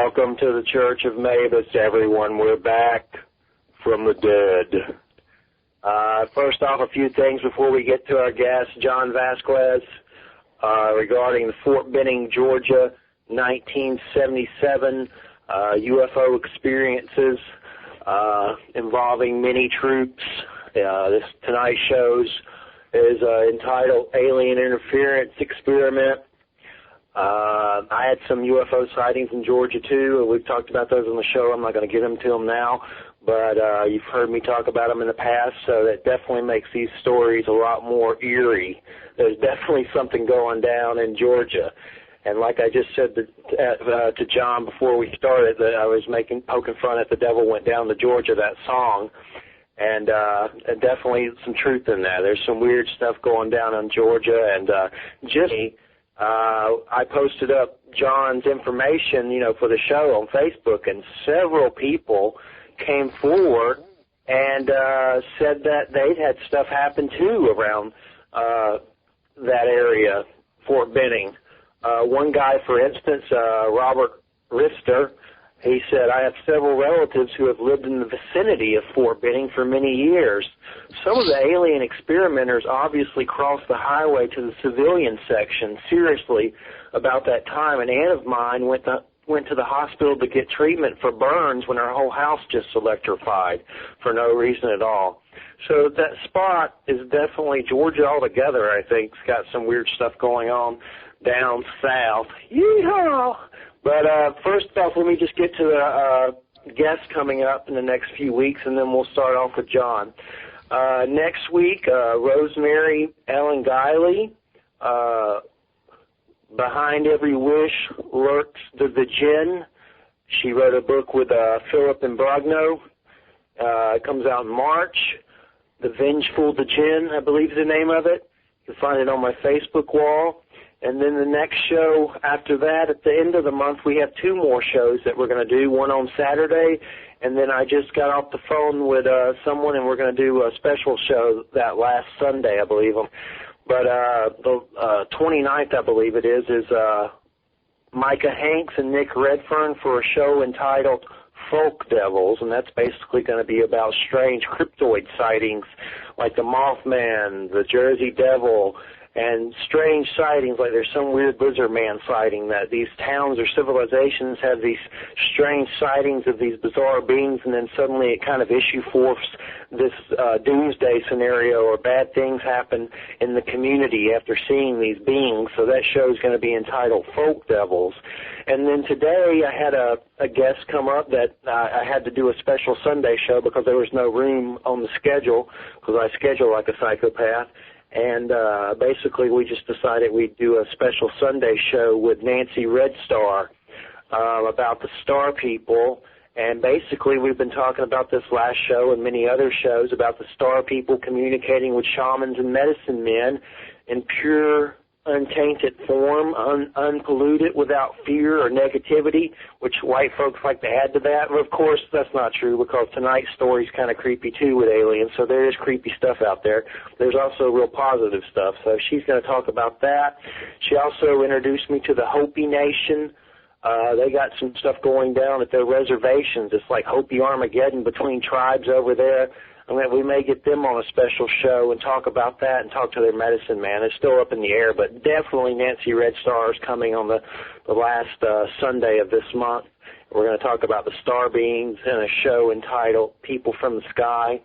Welcome to the Church of Mabus, everyone. We're back from the dead. First off, a few things before we get to our guest, John Vasquez, regarding the Fort Benning, Georgia, 1977 UFO experiences involving many troops. This tonight's show is entitled Alien Interference Experiment. I had some UFO sightings in Georgia, too. We've talked about those on the show. I'm not going to get into them now, but you've heard me talk about them in the past, so that definitely makes these stories a lot more eerie. There's definitely something going down in Georgia. And like I just said to John before we started, that I was poking fun at The Devil Went Down to Georgia, that song, and definitely some truth in that. There's some weird stuff going down in Georgia, and I posted up John's information, for the show on Facebook, and several people came forward and said that they'd had stuff happen too around that area, Fort Benning. One guy, for instance, Robert Rister, he said, I have several relatives who have lived in the vicinity of Fort Benning for many years. Some of the alien experimenters obviously crossed the highway to the civilian section seriously about that time. An aunt of mine went to the hospital to get treatment for burns when her whole house just electrified for no reason at all. So that spot is definitely Georgia altogether, I think. It's got some weird stuff going on down south. Yeehaw! But first off, let me just get to the guests coming up in the next few weeks, and then we'll start off with John. Next week, Rosemary Ellen Guiley, Behind Every Wish Lurks the Djinn. She wrote a book with Philip Imbrogno. It comes out in March. The Vengeful Djinn, I believe is the name of it. You can find it on my Facebook wall. And then the next show after that, at the end of the month, we have two more shows that we're going to do, one on Saturday, and then I just got off the phone with someone, and we're going to do a special show that last Sunday, I believe. But the 29th, I believe it is Micah Hanks and Nick Redfern for a show entitled Folk Devils, and that's basically going to be about strange cryptoid sightings like the Mothman, the Jersey Devil, and strange sightings, like there's some weird lizard man sighting, that these towns or civilizations have these strange sightings of these bizarre beings, and then suddenly it kind of issue forths this doomsday scenario, or bad things happen in the community after seeing these beings. So that show is going to be entitled Folk Devils. And then today I had a guest come up that I had to do a special Sunday show because there was no room on the schedule, because I schedule like a psychopath. And basically we just decided we'd do a special Sunday show with Nancy Red Star about the star people. And basically we've been talking about this last show and many other shows about the star people communicating with shamans and medicine men in pure, untainted form, unpolluted, without fear or negativity, which white folks like to add to that. But of course, that's not true, because tonight's story's kind of creepy, too, with aliens, so there is creepy stuff out there. There's also real positive stuff, so she's going to talk about that. She also introduced me to the Hopi Nation. They got some stuff going down at their reservations. It's like Hopi Armageddon between tribes over there. I mean, we may get them on a special show and talk about that and talk to their medicine man. It's still up in the air, but definitely Nancy Red Star is coming on the last Sunday of this month. We're going to talk about the star beings in a show entitled People from the Sky.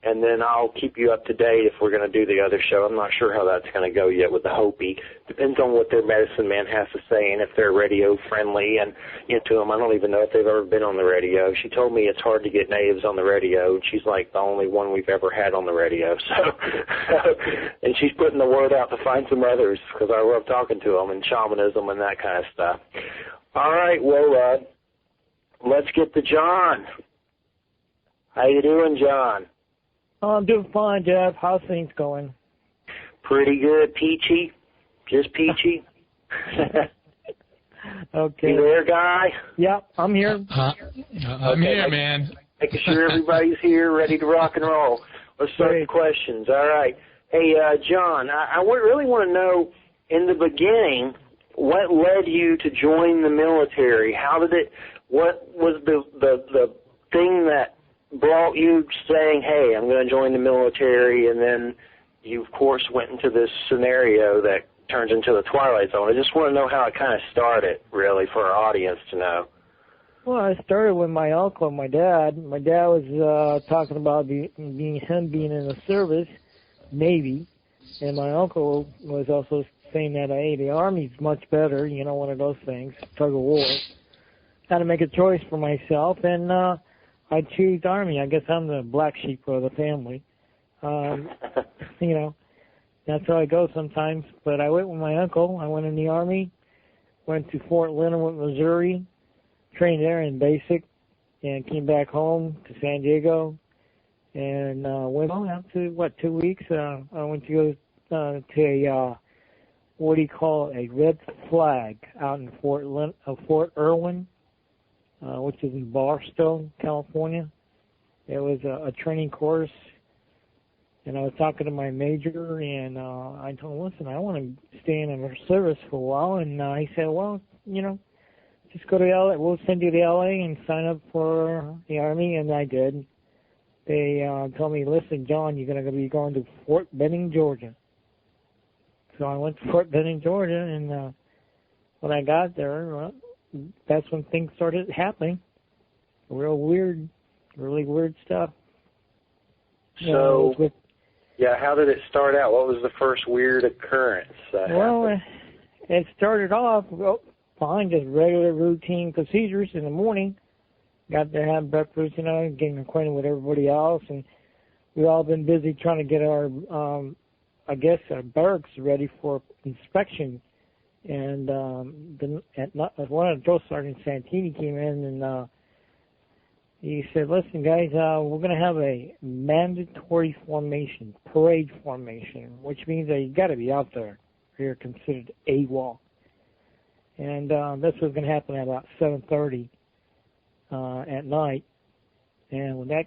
And then I'll keep you up to date if we're going to do the other show. I'm not sure how that's going to go yet with the Hopi. Depends on what their medicine man has to say and if they're radio friendly and into them. I don't even know if they've ever been on the radio. She told me it's hard to get natives on the radio, and she's like the only one we've ever had on the radio. And she's putting the word out to find some others, because I love talking to them and shamanism and that kind of stuff. All right, well, let's get to John. How you doing, John? I'm doing fine, Jeff. How's things going? Pretty good. Peachy. Just peachy. Okay. You there, guy? Yep, I'm here. I'm here, man. Making sure everybody's here, ready to rock and roll. Let's start the questions. All right. Hey, John, I really want to know, in the beginning, what led you to join the military? How did it? What was the thing that brought you saying, "Hey, I'm going to join the military," and then you, of course, went into this scenario that turns into the Twilight Zone? I just want to know how it kind of started, really, for our audience to know. Well, I started with my uncle and my dad. My dad was talking about being in the service, Navy, and my uncle was also saying that, hey, the Army's much better, you know, one of those things, tug of war. Had to make a choice for myself, and I choose Army. I guess I'm the black sheep of the family. You know, that's how I go sometimes. But I went with my uncle. I went in the Army, went to Fort Leonard, Missouri, trained there in basic, and came back home to San Diego, and went on after, 2 weeks. I went to go to a, what do you call it, a red flag out in Fort Irwin, which is in Barstow, California. It was a training course, and I was talking to my major, and I told him, listen, I want to stay in the service for a while, and he said, well, you know, just go to LA. We'll send you to LA and sign up for the Army, and I did. They told me, listen, John, you're going to be going to Fort Benning, Georgia. So I went to Fort Benning, Georgia, and when I got there, that's when things started happening. Real weird, really weird stuff. So, how did it start out? What was the first weird occurrence that happened? It started off fine, just regular routine procedures in the morning. Got to have breakfast, you know, getting acquainted with everybody else, and we've all been busy trying to get our, our barracks ready for inspection. And one of the drill sergeants, Santini, came in and he said, listen, guys, we're going to have a mandatory formation, parade formation, which means that you got to be out there. You're considered AWOL. And this was going to happen at about 7:30 at night. And when that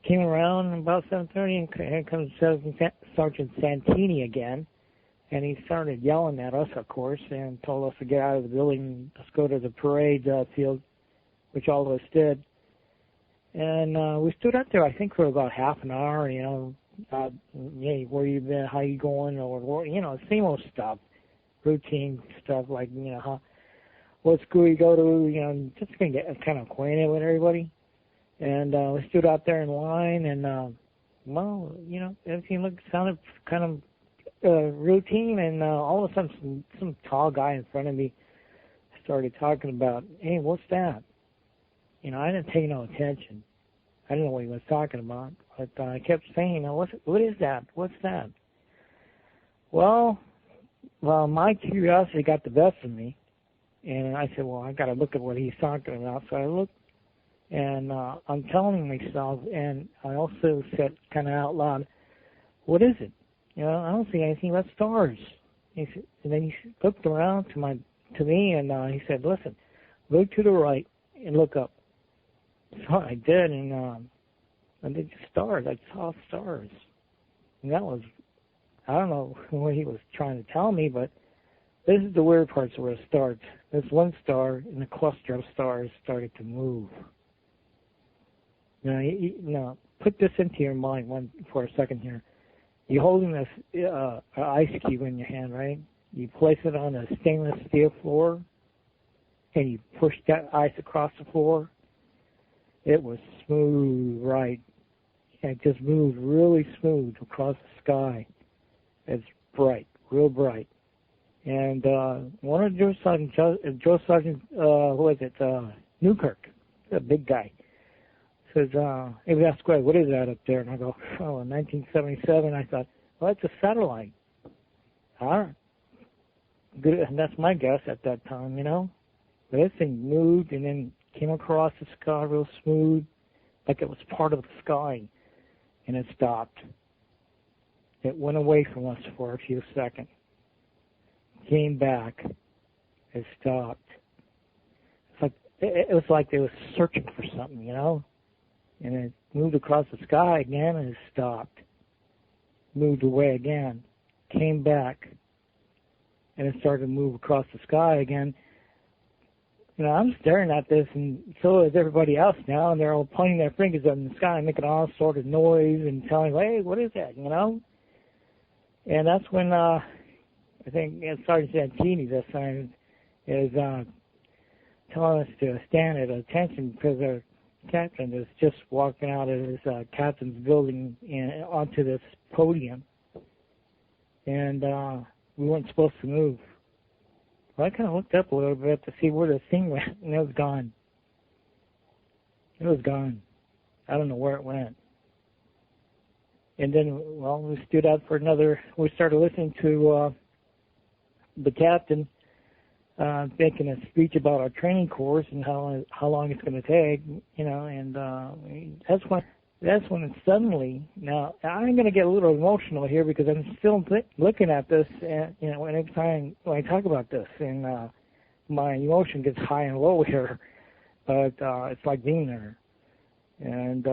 came around about 7:30, and here comes Sergeant Santini again, and he started yelling at us, of course, and told us to get out of the building, let's go to the parade field, which all of us did. And we stood up there, I think, for about half an hour, you know, hey, where you been, how you going, or, you know, same old stuff, routine stuff like, you know, what school you go to, you know, just going to get kind of acquainted with everybody. And we stood out there in line, and, well, you know, everything sounded kind of routine, and all of a sudden some tall guy in front of me started talking about, hey, what's that? You know, I didn't pay no attention. I didn't know what he was talking about, but I kept saying, what is that? What's that? Well, my curiosity got the best of me, and I said, well, I got to look at what he's talking about. So I looked, and I'm telling myself, and I also said kind of out loud, what is it? You know, I don't see anything but stars. He said, and then he looked around to me, and he said, listen, look to the right and look up. So I did, and I did stars. I saw stars. And that was, I don't know what he was trying to tell me, but this is the weird part where it starts. This one star in a cluster of stars started to move. Now, put this into your mind for a second here. You're holding this ice cube in your hand, right? You place it on a stainless steel floor, and you push that ice across the floor. It was smooth, right? It just moved really smooth across the sky. It's bright, real bright. And one of Joe Sergeant, Newkirk, a big guy, says, hey, we asked, what is that up there? And I go, in 1977, I thought, well, it's a satellite. All right. Good, and that's my guess at that time, you know. But this thing moved and then came across the sky real smooth, like it was part of the sky, and it stopped. It went away from us for a few seconds. Came back. It stopped. It was like they were searching for something, you know. And it moved across the sky again, and it stopped. Moved away again. Came back. and it started to move across the sky again. You know, I'm staring at this, and so is everybody else now, and they're all pointing their fingers up in the sky and making all sort of noise and telling, hey, what is that, you know? And that's when I think Sergeant Santini this time is telling us to stand at attention because our captain is just walking out of his captain's building and onto this podium. And we weren't supposed to move. Well, I kind of looked up a little bit to see where the thing went, and it was gone. It was gone. I don't know where it went. And then, well, we stood out for another, we started listening to the captain making a speech about our training course and how long it's going to take, you know, and that's when it suddenly, now I'm going to get a little emotional here because I'm still looking at this, and, you know, anytime when I talk about this, and my emotion gets high and low here, but it's like being there. And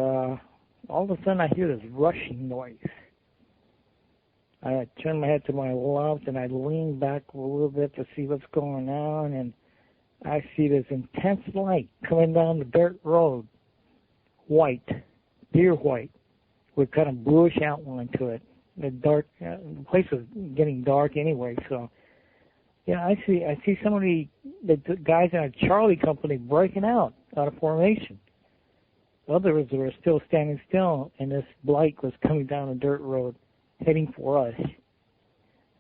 all of a sudden I hear this rushing noise. I turn my head to my left and I lean back a little bit to see what's going on, and I see this intense light coming down the dirt road, white, pure white, with kind of bluish outline to it. The dark, the place was getting dark anyway, so yeah, I see some of the guys in a Charlie company breaking out of formation. Others were still standing still, and this light was coming down the dirt road, heading for us.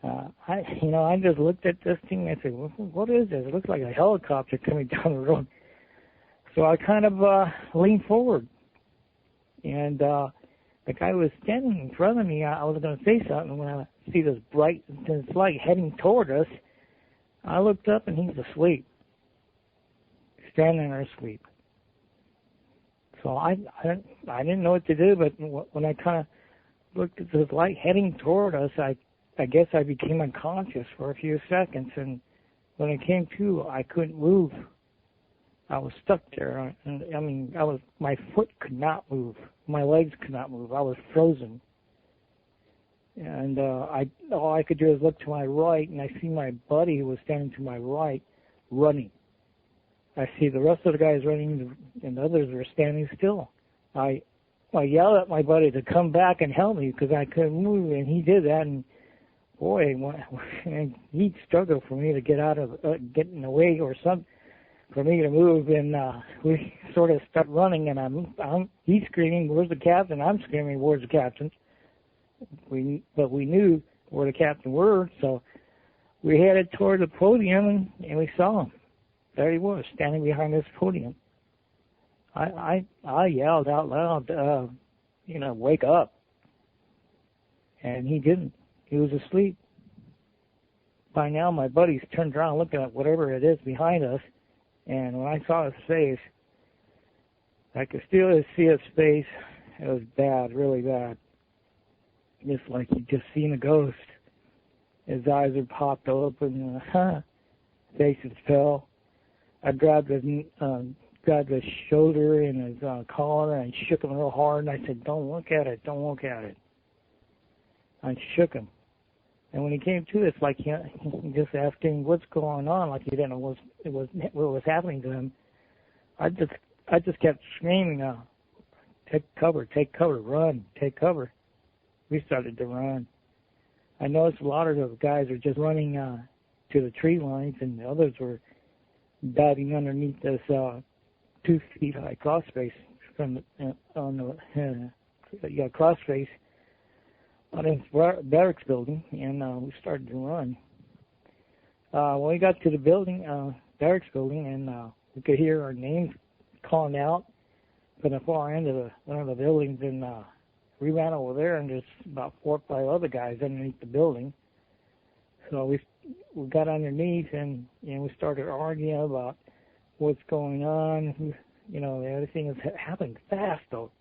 I just looked at this thing and I said, what is this? It looks like a helicopter coming down the road. So I kind of leaned forward. And the guy was standing in front of me. I was going to say something when I see this bright intense light heading toward us. I looked up and he's asleep, standing there asleep. So I didn't know what to do, but when I kind of looked at this light heading toward us, I guess I became unconscious for a few seconds, and when I came to, I couldn't move. I was stuck there. My foot could not move. My legs could not move. I was frozen. And all I could do is look to my right, and I see my buddy who was standing to my right running. I see the rest of the guys running, and the others were standing still. I yelled at my buddy to come back and help me because I couldn't move, and he did that. And boy, he struggled for me to get out of getting away or something, for me to move. And we sort of start running, and he's screaming, "Where's the captain?" I'm screaming, "Where's the captain?" But we knew where the captain were, so we headed toward the podium, and we saw him. There he was, standing behind this podium. I yelled out loud, wake up. And he didn't. He was asleep. By now, my buddies turned around looking at whatever it is behind us. And when I saw his face, I could still see his face. It was bad, really bad. Just like you'd just seen a ghost. His eyes had popped open. Faces fell. I grabbed his shoulder and his collar and shook him real hard, and I said, "Don't look at it, don't look at it." I shook him. And when he came to, it's like he just asking what's going on, like he didn't know what was happening to him. I just kept screaming, take cover, run, take cover. We started to run. I noticed a lot of those guys were just running to the tree lines, and the others were diving underneath this 2 feet high cross space from on the cross space on this barracks building, and we started to run. When we got to the building, barracks building, and we could hear our names calling out from the far end of one of the buildings, and we ran over there, and there's about 4 or 5 other guys underneath the building. So we got underneath, and we started arguing about what's going on. Everything is happening fast, though.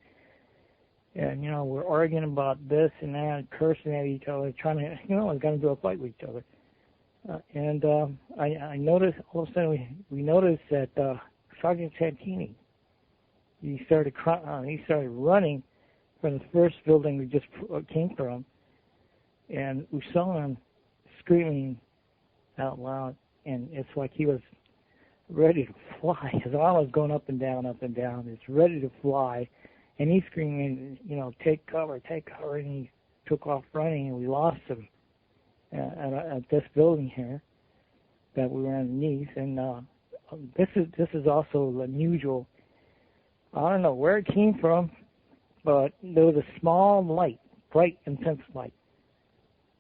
And, we're arguing about this and that, cursing at each other, trying to, we got into a fight with each other. I noticed, all of a sudden, we noticed that Sergeant Santini, he started running from the first building we just came from, and we saw him screaming, out loud, and it's like he was ready to fly. His arm was going up and down, up and down. It's ready to fly, and he's screaming, take cover, and he took off running, and we lost him at this building here that we were underneath. And this is also unusual. I don't know where it came from, but there was a small light, bright, intense light,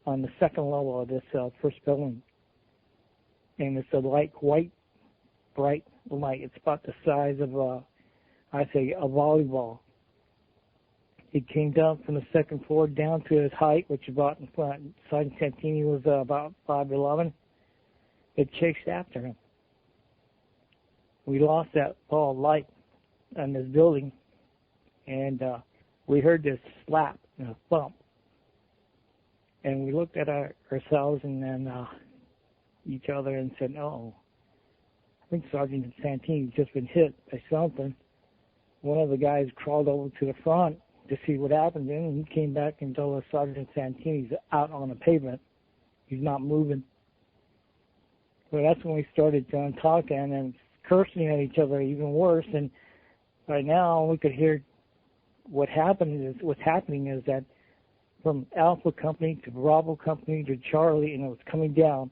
on the second level of this first building. And it's a white, bright light. It's about the size of, a volleyball. It came down from the second floor down to his height, which about, Sergeant Santini was about 5'11". It chased after him. We lost that ball of light on this building, and we heard this slap and a thump. And we looked at ourselves and then each other and said, "Oh, I think Sergeant Santini's just been hit by something." One of the guys crawled over to the front to see what happened, and he came back and told us Sergeant Santini's out on the pavement. He's not moving. So that's when we started talking and cursing at each other even worse. And right now we could hear what's happening is that from Alpha Company to Bravo Company to Charlie, and it was coming down,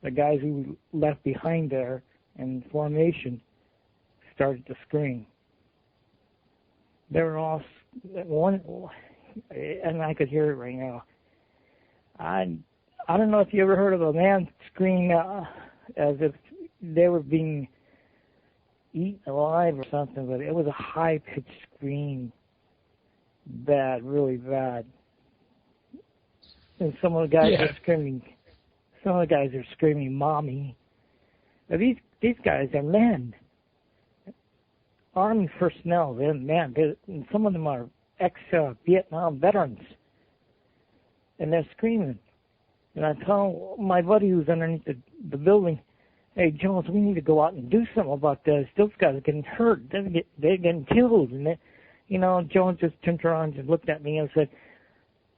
the guys who left behind there in formation started to scream. They were all one, and I could hear it right now. I don't know if you ever heard of a man scream as if they were being eaten alive or something, but it was a high-pitched scream. Bad, really bad. And some of the guys are screaming. Some of the guys are screaming, "Mommy!" Now these guys are men, Army personnel. They're men. And some of them are ex-Vietnam veterans, and they're screaming. And I tell my buddy who's underneath the building, "Hey Jones, we need to go out and do something about this. Those guys are getting hurt. They're getting killed." And Jones just turned around and looked at me and said,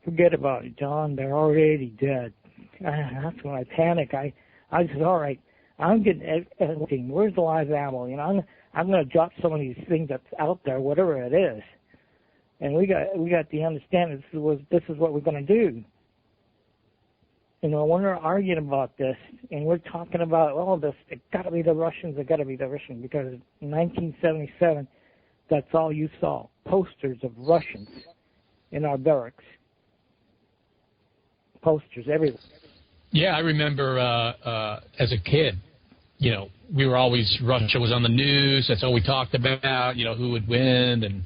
"Forget about it, John. They're already dead." That's when I panic. I said, "All right, I'm getting everything. Where's the live ammo? I'm going to drop some of these things that's out there, whatever it is." And we got to understand this is what we're going to do. When we're arguing about this, and we're talking about this, it got to be the Russians. It got to be the Russians, because in 1977, that's all you saw: posters of Russians in our barracks. Posters everywhere. Yeah, I remember as a kid, we were always, Russia was on the news. That's all we talked about, who would win. And,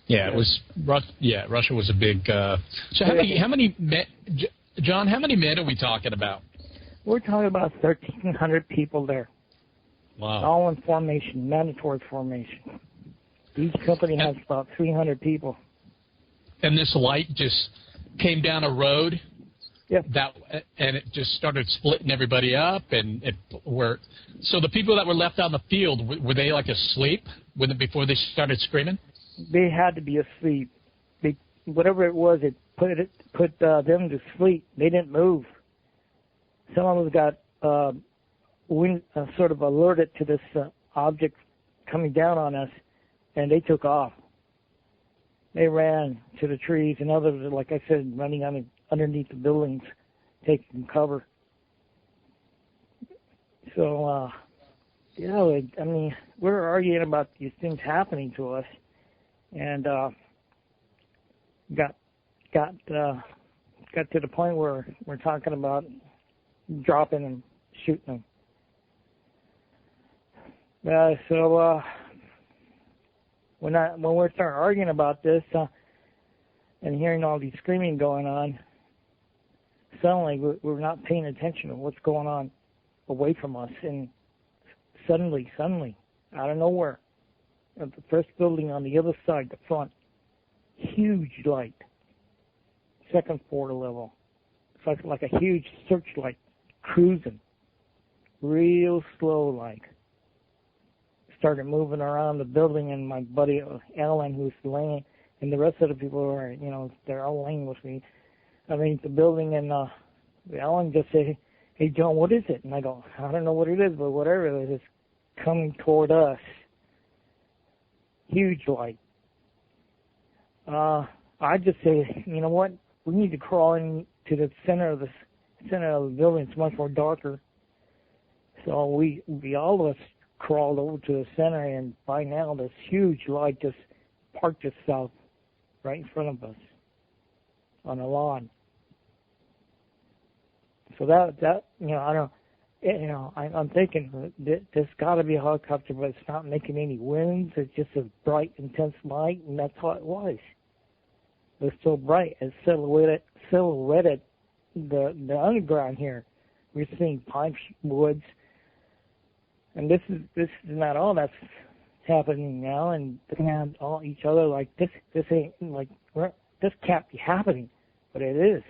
it was, Russia was a big, so how many men, John, how many men are we talking about? We're talking about 1,300 people there. Wow. All in formation, mandatory formation. Each company has about 300 people. And this light just came down a road? Yeah. And it just started splitting everybody up, so the people that were left on the field, were they like asleep before they started screaming? They had to be asleep. Whatever it was, it put them to sleep. They didn't move. Some of them got sort of alerted to this object coming down on us, and they took off. They ran to the trees, and others, like I said, running underneath the buildings, taking cover. So, we're arguing about these things happening to us, and got to the point where we're talking about dropping them, shooting them. When we're starting arguing about this and hearing all these screaming going on, suddenly we're not paying attention to what's going on away from us, and suddenly, out of nowhere, at the first building on the other side, the front, huge light, second floor level. It's like a huge searchlight cruising, real slow like. Started moving around the building, and my buddy Alan, who's laying, and the rest of the people they're all laying with me. The building, and Alan just said, "Hey, John, what is it?" And I go, "I don't know what it is, but whatever it is, it's coming toward us." Huge light. I just say, you know what? We need to crawl into the center of the building. It's much more darker. So we all of us crawled over to the center, and by now this huge light just parked itself right in front of us on the lawn. So that I don't, I'm thinking there's got to be a helicopter, but it's not making any winds. It's just a bright, intense light, and that's all it was. It was so bright, it silhouetted the underground here. We're seeing pine woods, and this is not all that's happening now. And looking at all each other like this ain't like this can't be happening, but it is.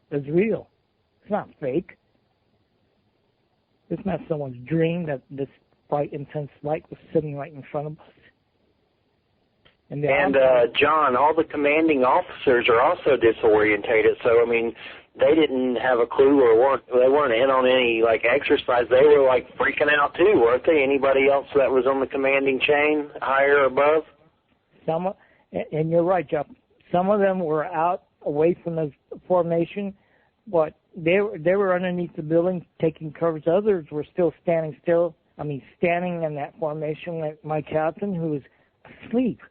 It's real. It's not fake. It's not someone's dream that this bright, intense light was sitting right in front of us. And John, all the commanding officers are also disorientated. So, I mean, they didn't have a clue or they weren't in on any, like, exercise. They were, like, freaking out, too, weren't they? Anybody else that was on the commanding chain, higher or above? And you're right, Jeff. Some of them were out away from the formation, but they were underneath the building taking coverage. Others were still standing in that formation like my captain, who was asleep.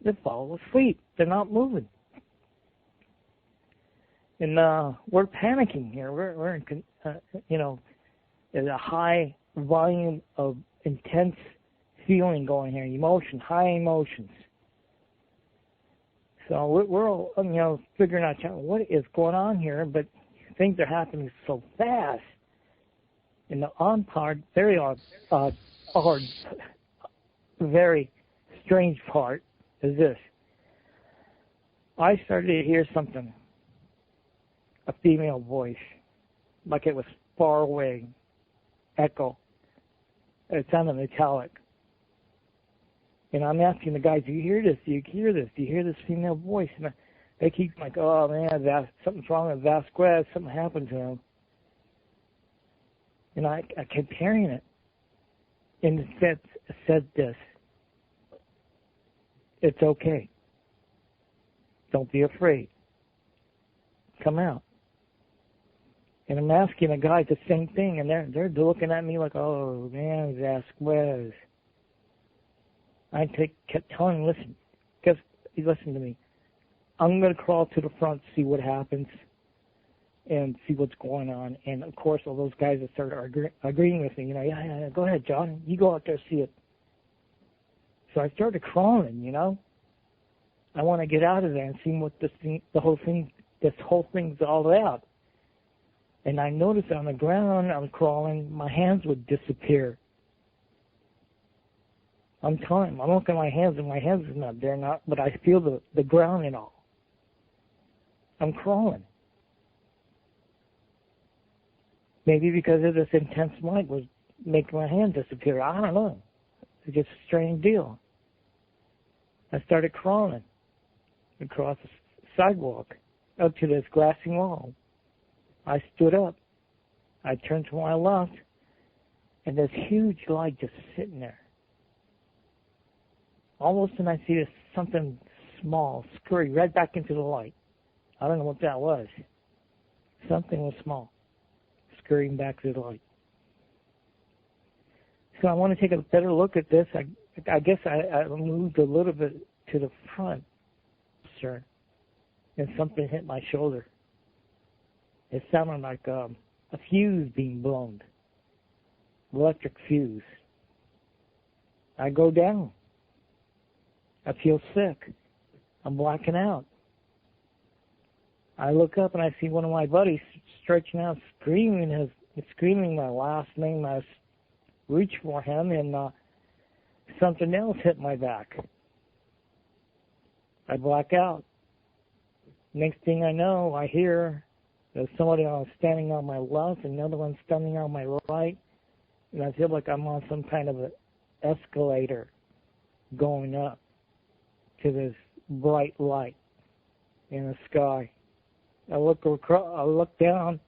They fall asleep. They're not moving. And we're panicking here. We're in, there's a high volume of intense feeling going here, high emotions. So we're all, figuring out what is going on here, but things are happening so fast. And the odd part, very strange part is this. I started to hear something, a female voice, like it was far away, echo. It sounded metallic. And I'm asking the guys, do you hear this? Do you hear this? Do you hear this female voice? And they keep like, oh man, something's wrong with Vasquez. Something happened to him. And I kept hearing it. And it said this. It's okay. Don't be afraid. Come out. And I'm asking the guys the same thing, and they're looking at me like, oh man, Vasquez. I kept telling him, listen to me. I'm going to crawl to the front, see what happens, and see what's going on. And, of course, all those guys that started agreeing with me, yeah, go ahead, John. You go out there, see it. So I started crawling, I want to get out of there and see what this whole thing's all about. And I noticed on the ground I'm crawling, my hands would disappear. I'm telling him, I'm looking at my hands, and my hands are not there now, but I feel the ground and all. I'm crawling. Maybe because of this intense light was making my hand disappear. I don't know. It's just a strange deal. I started crawling across the sidewalk up to this glassy wall. I stood up. I turned to my left, and this huge light just sitting there. All of a sudden, I see something small scurry right back into the light. I don't know what that was. Something was small, scurrying back to the light. So I want to take a better look at this. I guess I moved a little bit to the front, sir, and something hit my shoulder. It sounded like a fuse being blown, electric fuse. I go down. I feel sick. I'm blacking out. I look up and I see one of my buddies stretching out, screaming my last name. I reach for him, and something else hit my back. I black out. Next thing I know, I hear there's somebody standing on my left and another one standing on my right, and I feel like I'm on some kind of an escalator going up to this bright light in the sky. I look down,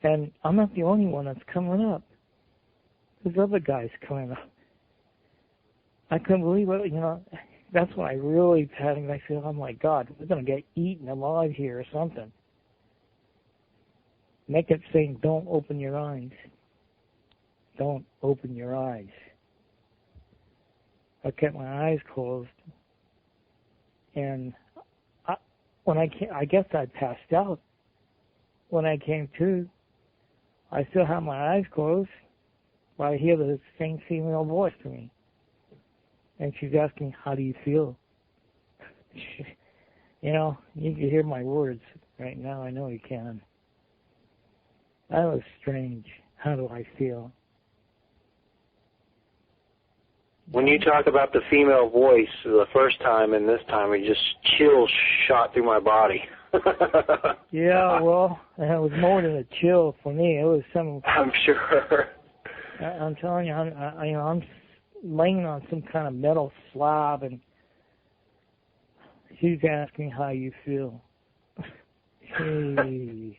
And I'm not the only one that's coming up. There's other guys coming up. I couldn't believe it, you know. That's when I really panicked. I said, oh, my God, we're going to get eaten alive here or something. And they kept saying, don't open your eyes. Don't open your eyes. I kept my eyes closed. And I guess I passed out. When I came to, I still had my eyes closed, but I hear the same female voice to me. And she's asking, how do you feel? You know, you can hear my words right now. I know you can. That was strange. How do I feel? When you talk about the female voice the first time and this time, it just chills shot through my body. Yeah, well, it was more than a chill for me. It was some. I'm sure. I'm telling you, I'm laying on some kind of metal slab, and she's asking how you feel. Hey,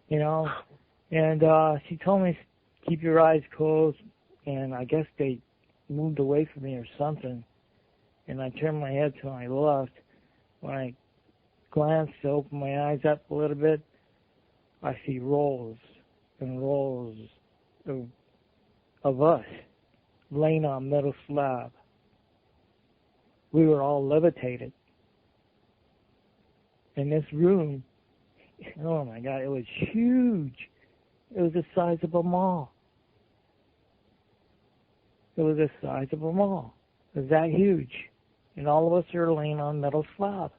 you know, and she told me keep your eyes closed, and I guess they moved away from me or something, and I turned my head to my left. When I glanced to open my eyes up a little bit, I see rolls and rolls of us laying on metal slab. We were all levitated. In this room, oh my God, it was huge. It was the size of a mall. It was the size of a mall. It was that huge. And all of us are laying on metal slab.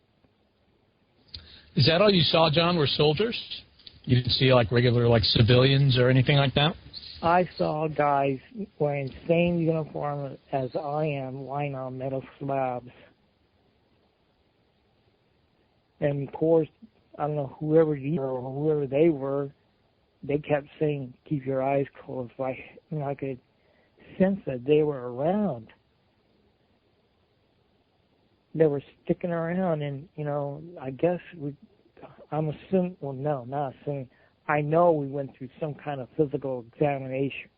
Is that all you saw, John, were soldiers? You didn't see like regular like civilians or anything like that? I saw guys wearing the same uniform as I am lying on metal slabs. And of course, I don't know, whoever they were, they kept saying, keep your eyes closed. I could sense that they were around. They were sticking around, and, you know, I guess I'm assuming, well, no, not assuming, I know we went through some kind of physical examination.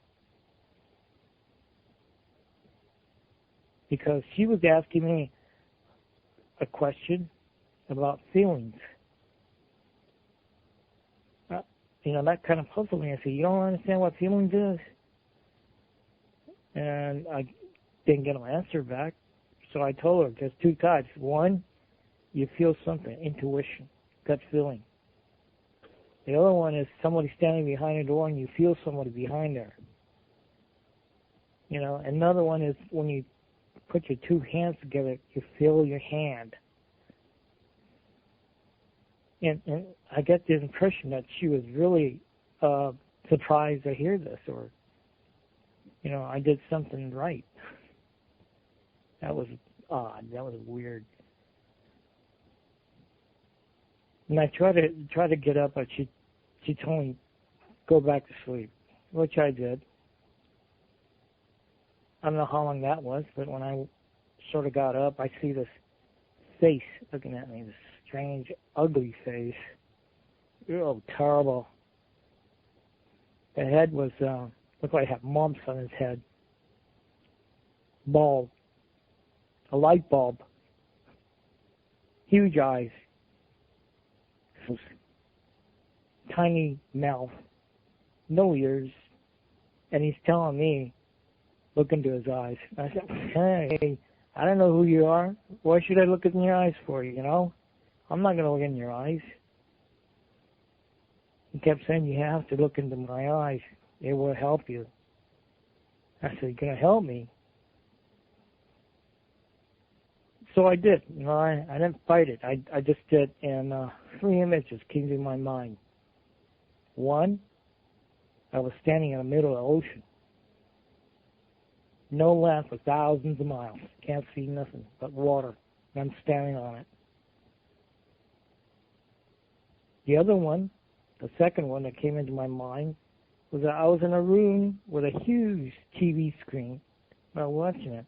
Because she was asking me a question about feelings. You know, that kind of puzzled me. I said, you don't understand what feelings is? And I didn't get an answer back. So I told her there's two types. One, you feel something, intuition, gut feeling. The other one is somebody standing behind a door and you feel somebody behind there. You know, another one is when you put your two hands together, you feel your hand. And I get the impression that she was really surprised to hear this, or, you know, I did something right. That was odd. That was weird. And I tried to get up, but she told me go back to sleep, which I did. I don't know how long that was, but when I sort of got up, I see this face looking at me, this strange, ugly face. Oh, terrible. The head was looked like it had mumps on his head. Bald. A light bulb. Huge eyes. Tiny mouth. No ears. And he's telling me, look into his eyes. I said, hey, I don't know who you are. Why should I look in your eyes for you, you know? I'm not going to look in your eyes. He kept saying, you have to look into my eyes. It will help you. I said, you're going to help me? So I did. You know, I didn't fight it. I just did, and 3 images came to my mind. One, I was standing in the middle of the ocean. No land for thousands of miles. Can't see nothing but water. And I'm standing on it. The other one, the second one that came into my mind, was that I was in a room with a huge TV screen. I was watching it.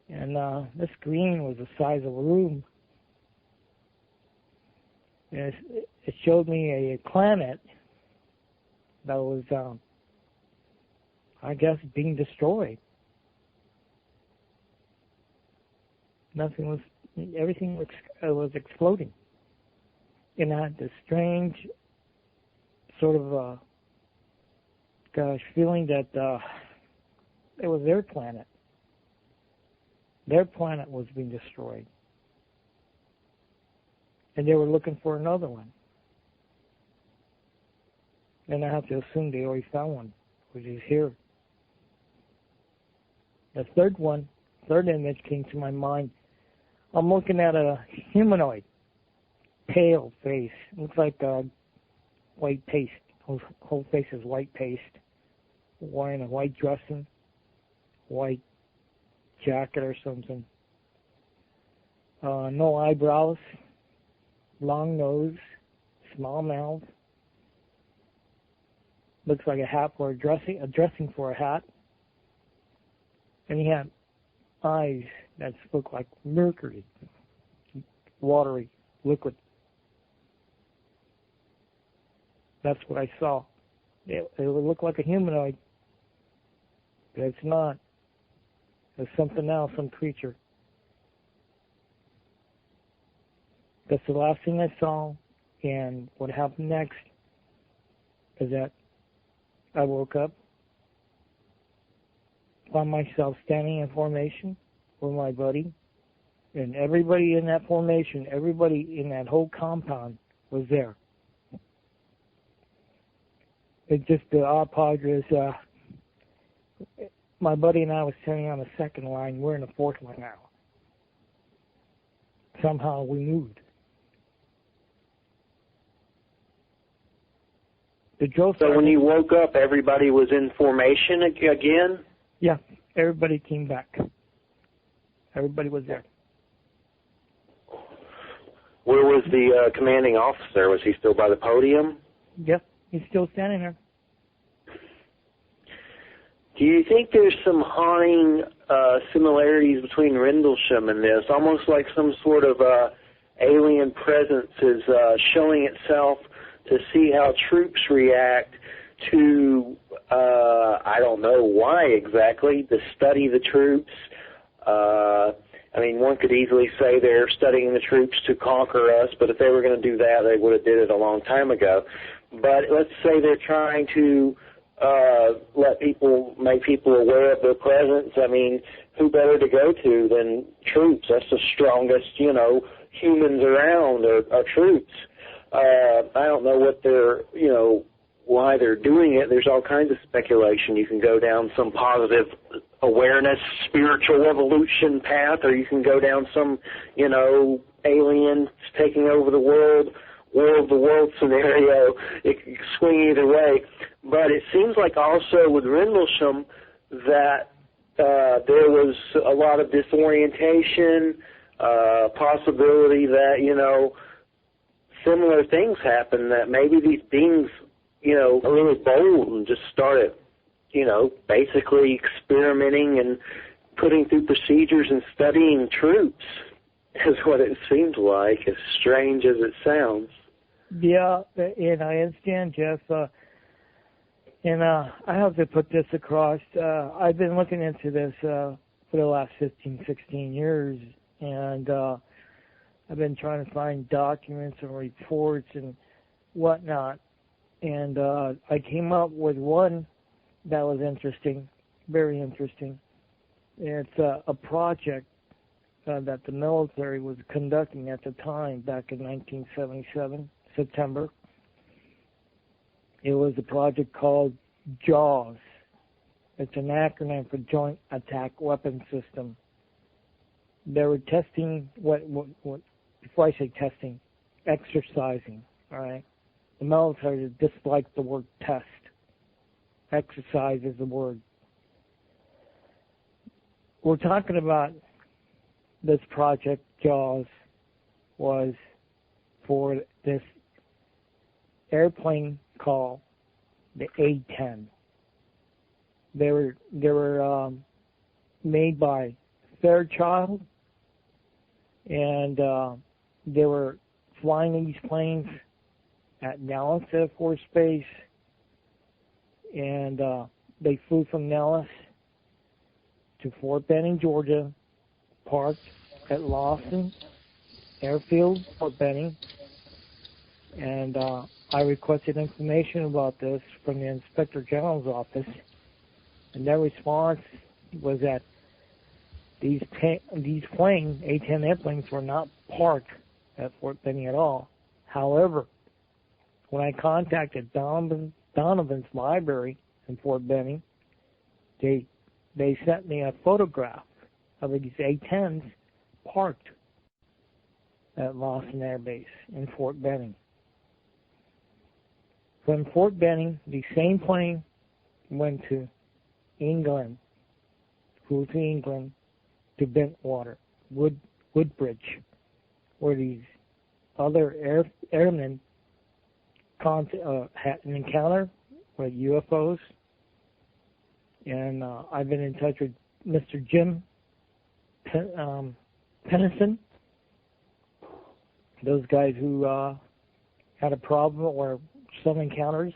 And the screen was the size of a room. And it showed me a planet that was, I guess, being destroyed. Everything was exploding. And I had this strange sort of, feeling that it was their planet. Their planet was being destroyed. And they were looking for another one. And I have to assume they already found one, which is here. The third image came to my mind. I'm looking at a humanoid, pale face. Looks like white paste. Whole face is white paste. Wearing a white dressing, white jacket or something. No eyebrows, long nose, small mouth. Looks like a hat for a dressing for a hat. And he had eyes that look like mercury, watery, liquid. That's what I saw. It would look like a humanoid, but it's not. It's something else, some creature. That's the last thing I saw, and what happened next is that I woke up, found myself standing in formation with my buddy, and everybody in that formation, everybody in that whole compound was there. It's just the odd part is my buddy and I was standing on the second line. We're in the fourth line now. Somehow we moved. So when you woke up, everybody was in formation again? Yeah, everybody came back. Everybody was there. Where was the commanding officer? Was he still by the podium? Yep, he's still standing there. Do you think there's some haunting similarities between Rendlesham and this? Almost like some sort of alien presence is showing itself to see how troops react to, I don't know why exactly, to study the troops. I mean, one could easily say they're studying the troops to conquer us, but if they were going to do that, they would have did it a long time ago. But let's say they're trying to make people aware of their presence. I mean, who better to go to than troops? That's the strongest, humans around are troops. I don't know what they're, why they're doing it. There's all kinds of speculation. You can go down some positive awareness, spiritual evolution path, or you can go down some, aliens taking over the world of the world scenario. It can swing either way. But it seems like also with Rendlesham that there was a lot of disorientation, possibility that, similar things happen, that maybe these beings, are really bold and just started, basically experimenting and putting through procedures and studying troops is what it seems like, as strange as it sounds. Yeah, and I understand, Jeff. And I have to put this across. I've been looking into this for the last 15, 16 years, and I've been trying to find documents and reports and whatnot. And I came up with one that was interesting, very interesting. It's a project that the military was conducting at the time, back in 1977, September. It was a project called JAWS. It's an acronym for Joint Attack Weapon System. They were testing, before I say testing, exercising, all right? The military disliked the word test. Exercise is the word. We're talking about this project, JAWS, was for this airplane called the A-10. They were made by Fairchild, and they were flying these planes at Dallas Air Force Base and they flew from Nellis to Fort Benning, Georgia, parked at Lawson Airfield, Fort Benning, and I requested information about this from the Inspector General's office, and their response was that these planes, A-10 airplanes, were not parked at Fort Benning at all. However, when I contacted Donovan's library in Fort Benning, they sent me a photograph of these A-10s parked at Lawson Air Base in Fort Benning. From Fort Benning, the same plane went to England, flew to England, to Bentwater, Woodbridge, where these other airmen had an encounter with UFOs. And I've been in touch with Mr. Jim Pennison, those guys who had a problem or some encounters.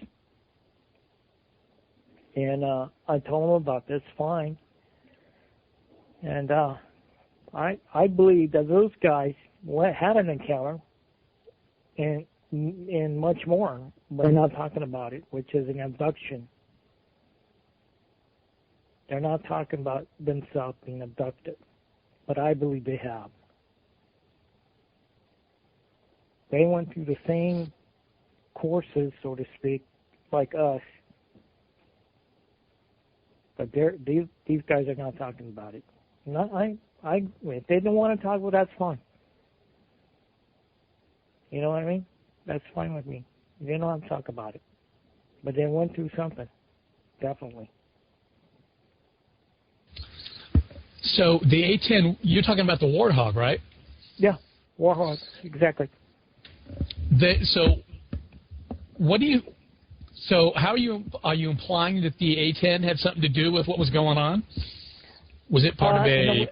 And I told them about this, fine. And I believe that those guys had an encounter and much more, but they're not talking about it, which is an abduction. They're not talking about themselves being abducted, but I believe they have. They went through the same courses, so to speak, like us, but these guys are not talking about it. If they don't want to talk about it, that's fine. You know what I mean? That's fine with me. They don't want to talk about it. But they went through something. Definitely. So the A-10, you're talking about the Warthog, right? Yeah, Warthog, exactly. How are you implying that the A-10 had something to do with what was going on? Was it part of a...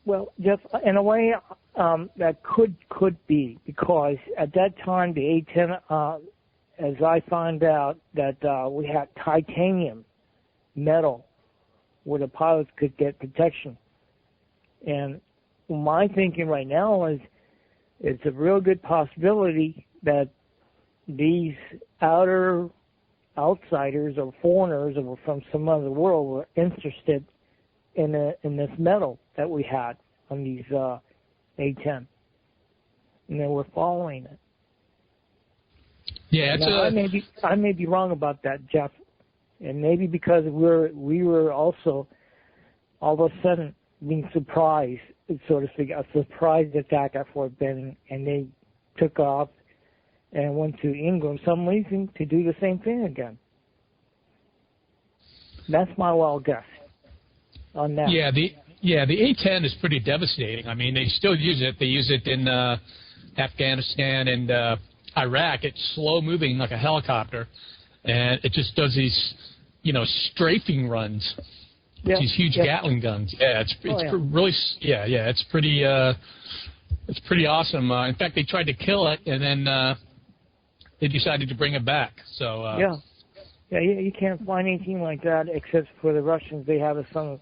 Well, Jeff, in a way, that could be, because at that time, the A-10, as I found out, that we had titanium metal where the pilots could get protection. And my thinking right now is it's a real good possibility that these outsiders or foreigners or from some other world were interested in this metal that we had on these A-10, and they were following it. Yeah, I may be wrong about that, Jeff, and maybe because we were also all of a sudden being surprised, so to speak, a surprise attack at Fort Benning, and they took off and went to England, some reason, to do the same thing again. That's my wild guess on that. Yeah, the A-10 is pretty devastating. I mean, they still use it. They use it in Afghanistan and Iraq. It's slow moving like a helicopter, and it just does these, strafing runs. Yeah. These huge Gatling guns. Yeah, it's really it's pretty awesome. In fact, they tried to kill it, and then they decided to bring it back. So you can't find anything like that except for the Russians. They have some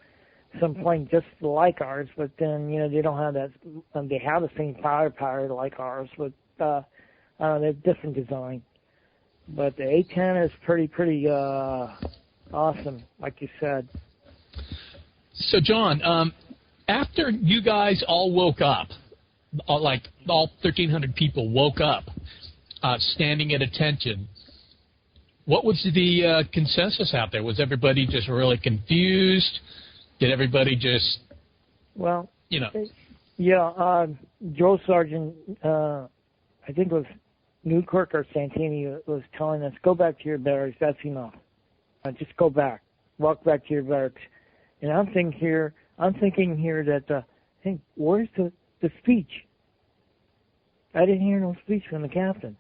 plane just like ours, but then they don't have that. They have the same firepower like ours, but they're different design. But the A-10 is pretty awesome, like you said. So, John, after you guys all woke up, like all 1,300 people woke up, standing at attention, what was the consensus out there? Was everybody just really confused? Did everybody just, Yeah, Joe Sargent, I think it was Newkirk or Santini was telling us, go back to your barracks, that's enough. Just go back. Walk back to your barracks. And I'm thinking here that, hey, where's the speech? I didn't hear no speech from the captain.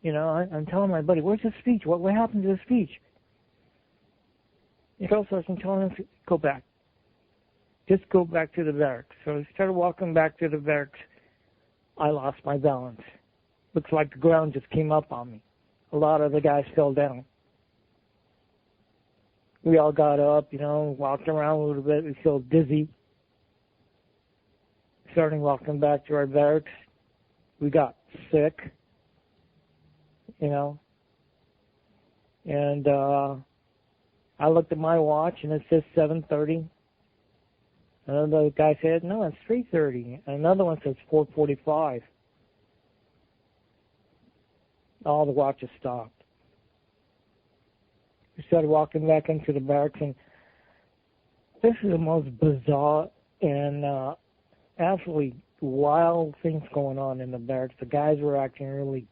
I'm telling my buddy, where's the speech? What happened to the speech? And so I'm telling him, go back. Just go back to the barracks. So I started walking back to the barracks. I lost my balance. Looks like the ground just came up on me. A lot of the guys fell down. we all got up, walked around a little bit. We felt dizzy. Starting walking back to our barracks, we got sick, and I looked at my watch and it says 7:30. Another guy said, no, it's 3:30. Another one says 4:45. All the watches stopped. We started walking back into the barracks, and this is the most bizarre and absolutely wild things going on in the barracks. The guys were acting really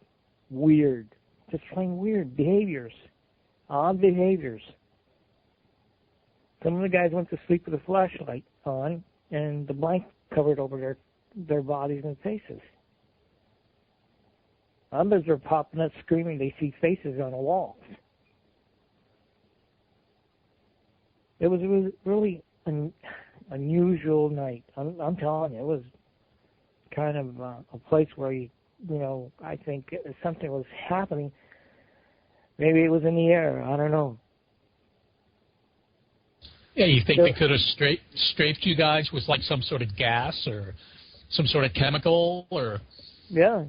weird, just plain weird behaviors, odd behaviors. Some of the guys went to sleep with a flashlight on, and the blanket covered over their bodies and faces. Others are popping up screaming they see faces on the walls. It was really an unusual night. I'm telling you, it was kind of a place where I think something was happening. Maybe it was in the air. I don't know. Yeah, you think they could have strafed you guys with like some sort of gas or some sort of chemical or? Yeah,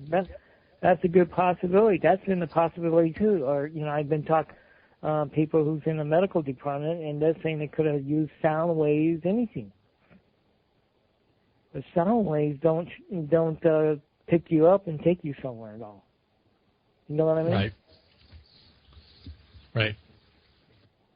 that's a good possibility. That's been a possibility too. Or I've been talking people who's in the medical department, and they're saying they could have used sound waves, anything. The sound waves don't pick you up and take you somewhere at all. You know what I mean? Right.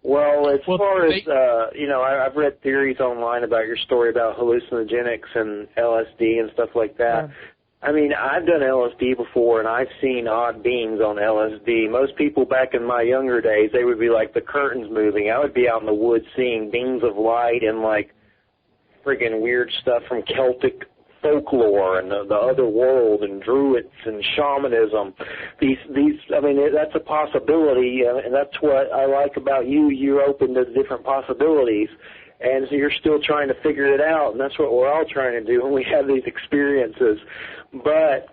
Well, as far as, I've read theories online about your story about hallucinogenics and LSD and stuff like that. Yeah. I mean, I've done LSD before, and I've seen odd beings on LSD. Most people back in my younger days, they would be like the curtains moving. I would be out in the woods seeing beams of light and, like, friggin' weird stuff from Celtic folklore and the other world and druids and shamanism. That's a possibility, and that's what I like about you. You're open to different possibilities, and so you're still trying to figure it out, and that's what we're all trying to do when we have these experiences. But,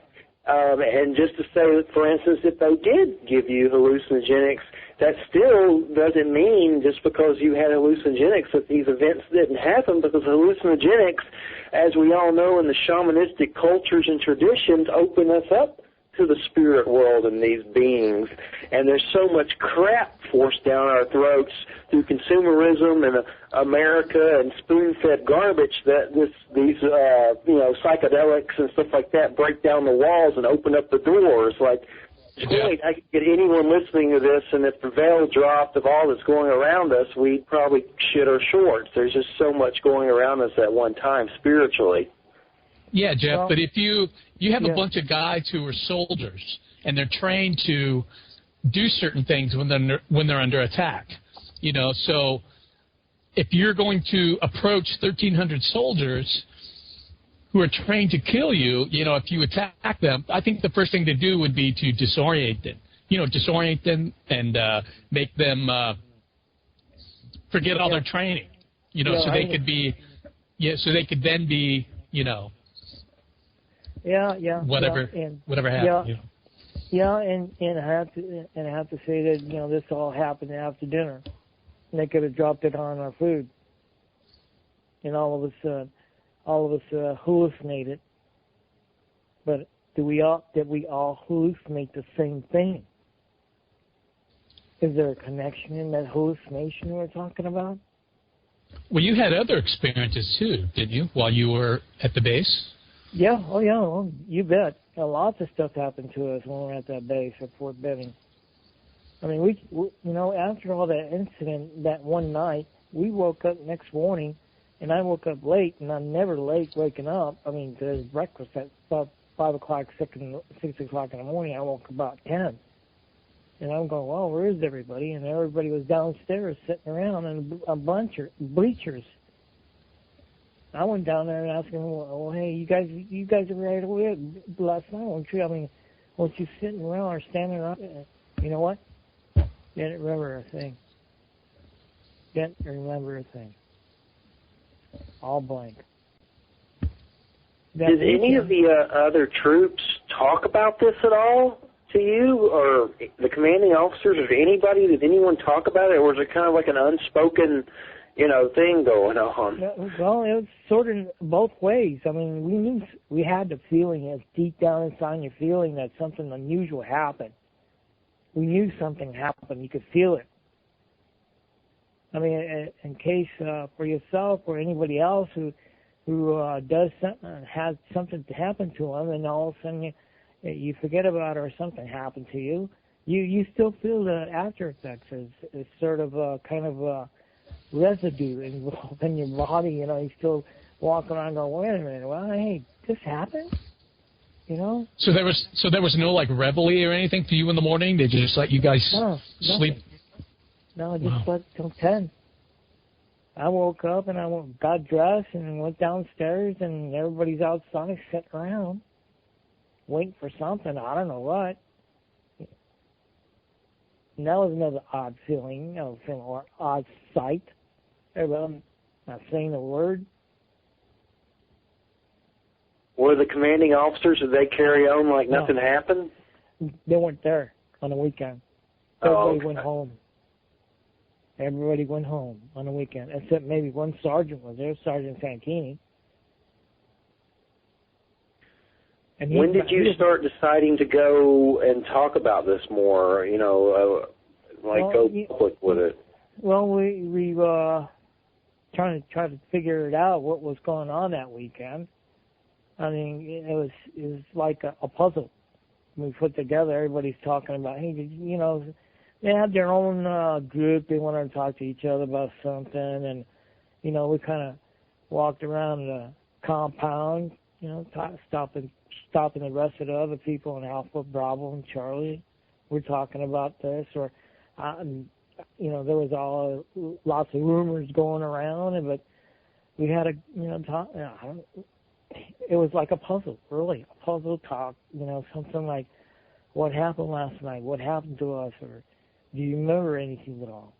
and just to say, for instance, if they did give you hallucinogenics, that still doesn't mean just because you had hallucinogenics that these events didn't happen, because hallucinogenics, as we all know in the shamanistic cultures and traditions, open us up to the spirit world and these beings. And there's so much crap forced down our throats through consumerism and America and spoon-fed garbage that these psychedelics and stuff like that break down the walls and open up the doors. Like, I could get anyone listening to this, and if the veil dropped of all that's going around us, we'd probably shit our shorts. There's just so much going around us at one time spiritually. Yeah, Jeff, but if you have a bunch of guys who are soldiers, and they're trained to do certain things when they're under attack, so if you're going to approach 1,300 soldiers who are trained to kill you, if you attack them, I think the first thing to do would be to disorient them, and make them forget all their training, so they could be, so they could then be, whatever happened. And I have to say that this all happened after dinner, and they could have dropped it on our food, and all of us hallucinated. But did we all hallucinate the same thing? Is there a connection in that hallucination we're talking about? Well, you had other experiences too, didn't you, while you were at the base? Yeah, well, you bet. Lots of stuff happened to us when we were at that base at Fort Benning. I mean, we after all that incident that one night, we woke up next morning, and I woke up late, and I'm never late waking up. I mean, there's breakfast at about 5 o'clock, 6 o'clock in the morning. I woke about 10. And I'm going, well, where is everybody? And everybody was downstairs sitting around in a bunch of bleachers. I went down there and asked them, well, hey, you guys are right away last night, weren't you? I mean, weren't you sitting around or standing around? You know what? Didn't remember a thing. Didn't remember a thing. All blank. Did any of the other troops talk about this at all? to you or the commanding officers or to anybody? Did anyone talk about it, or was it kind of like an unspoken, thing going on? Well, it was sort of both ways. I mean, we had the feeling, as deep down inside your feeling, that something unusual happened. We knew something happened. You could feel it. I mean, in case for yourself or anybody else who does something, has something to happen to them, and all of a sudden you forget about it or something happened to you, you still feel the after effects. It's sort of kind of residue involved in your body. You still walk around going, wait a minute, well, hey, this happened? So there was no like reveille or anything for you in the morning? They just let you guys sleep? No, I just slept till 10. I woke up and I got dressed and went downstairs, and everybody's outside sitting around waiting for something. I don't know what. And that was another odd feeling, or odd sight. Everybody not saying a word. Were the commanding officers, did they carry on like nothing happened? They weren't there on the weekend. Everybody went home. Everybody went home on the weekend, except maybe one sergeant was there, Sergeant Santini. And when did you start deciding to go and talk about this more, go public with it? Well, we trying to figure it out, what was going on that weekend. I mean, it was like a puzzle we put together. Everybody's talking about, hey, they had their own group. They wanted to talk to each other about something, and we kind of walked around the compound, stopping the rest of the other people in Alpha, Bravo, and Charlie. We're talking about this, or there was lots of rumors going around, but we had to talk. It was like a puzzle, really, a puzzle talk. Something like, what happened last night? What happened to us? Or do you remember anything at all?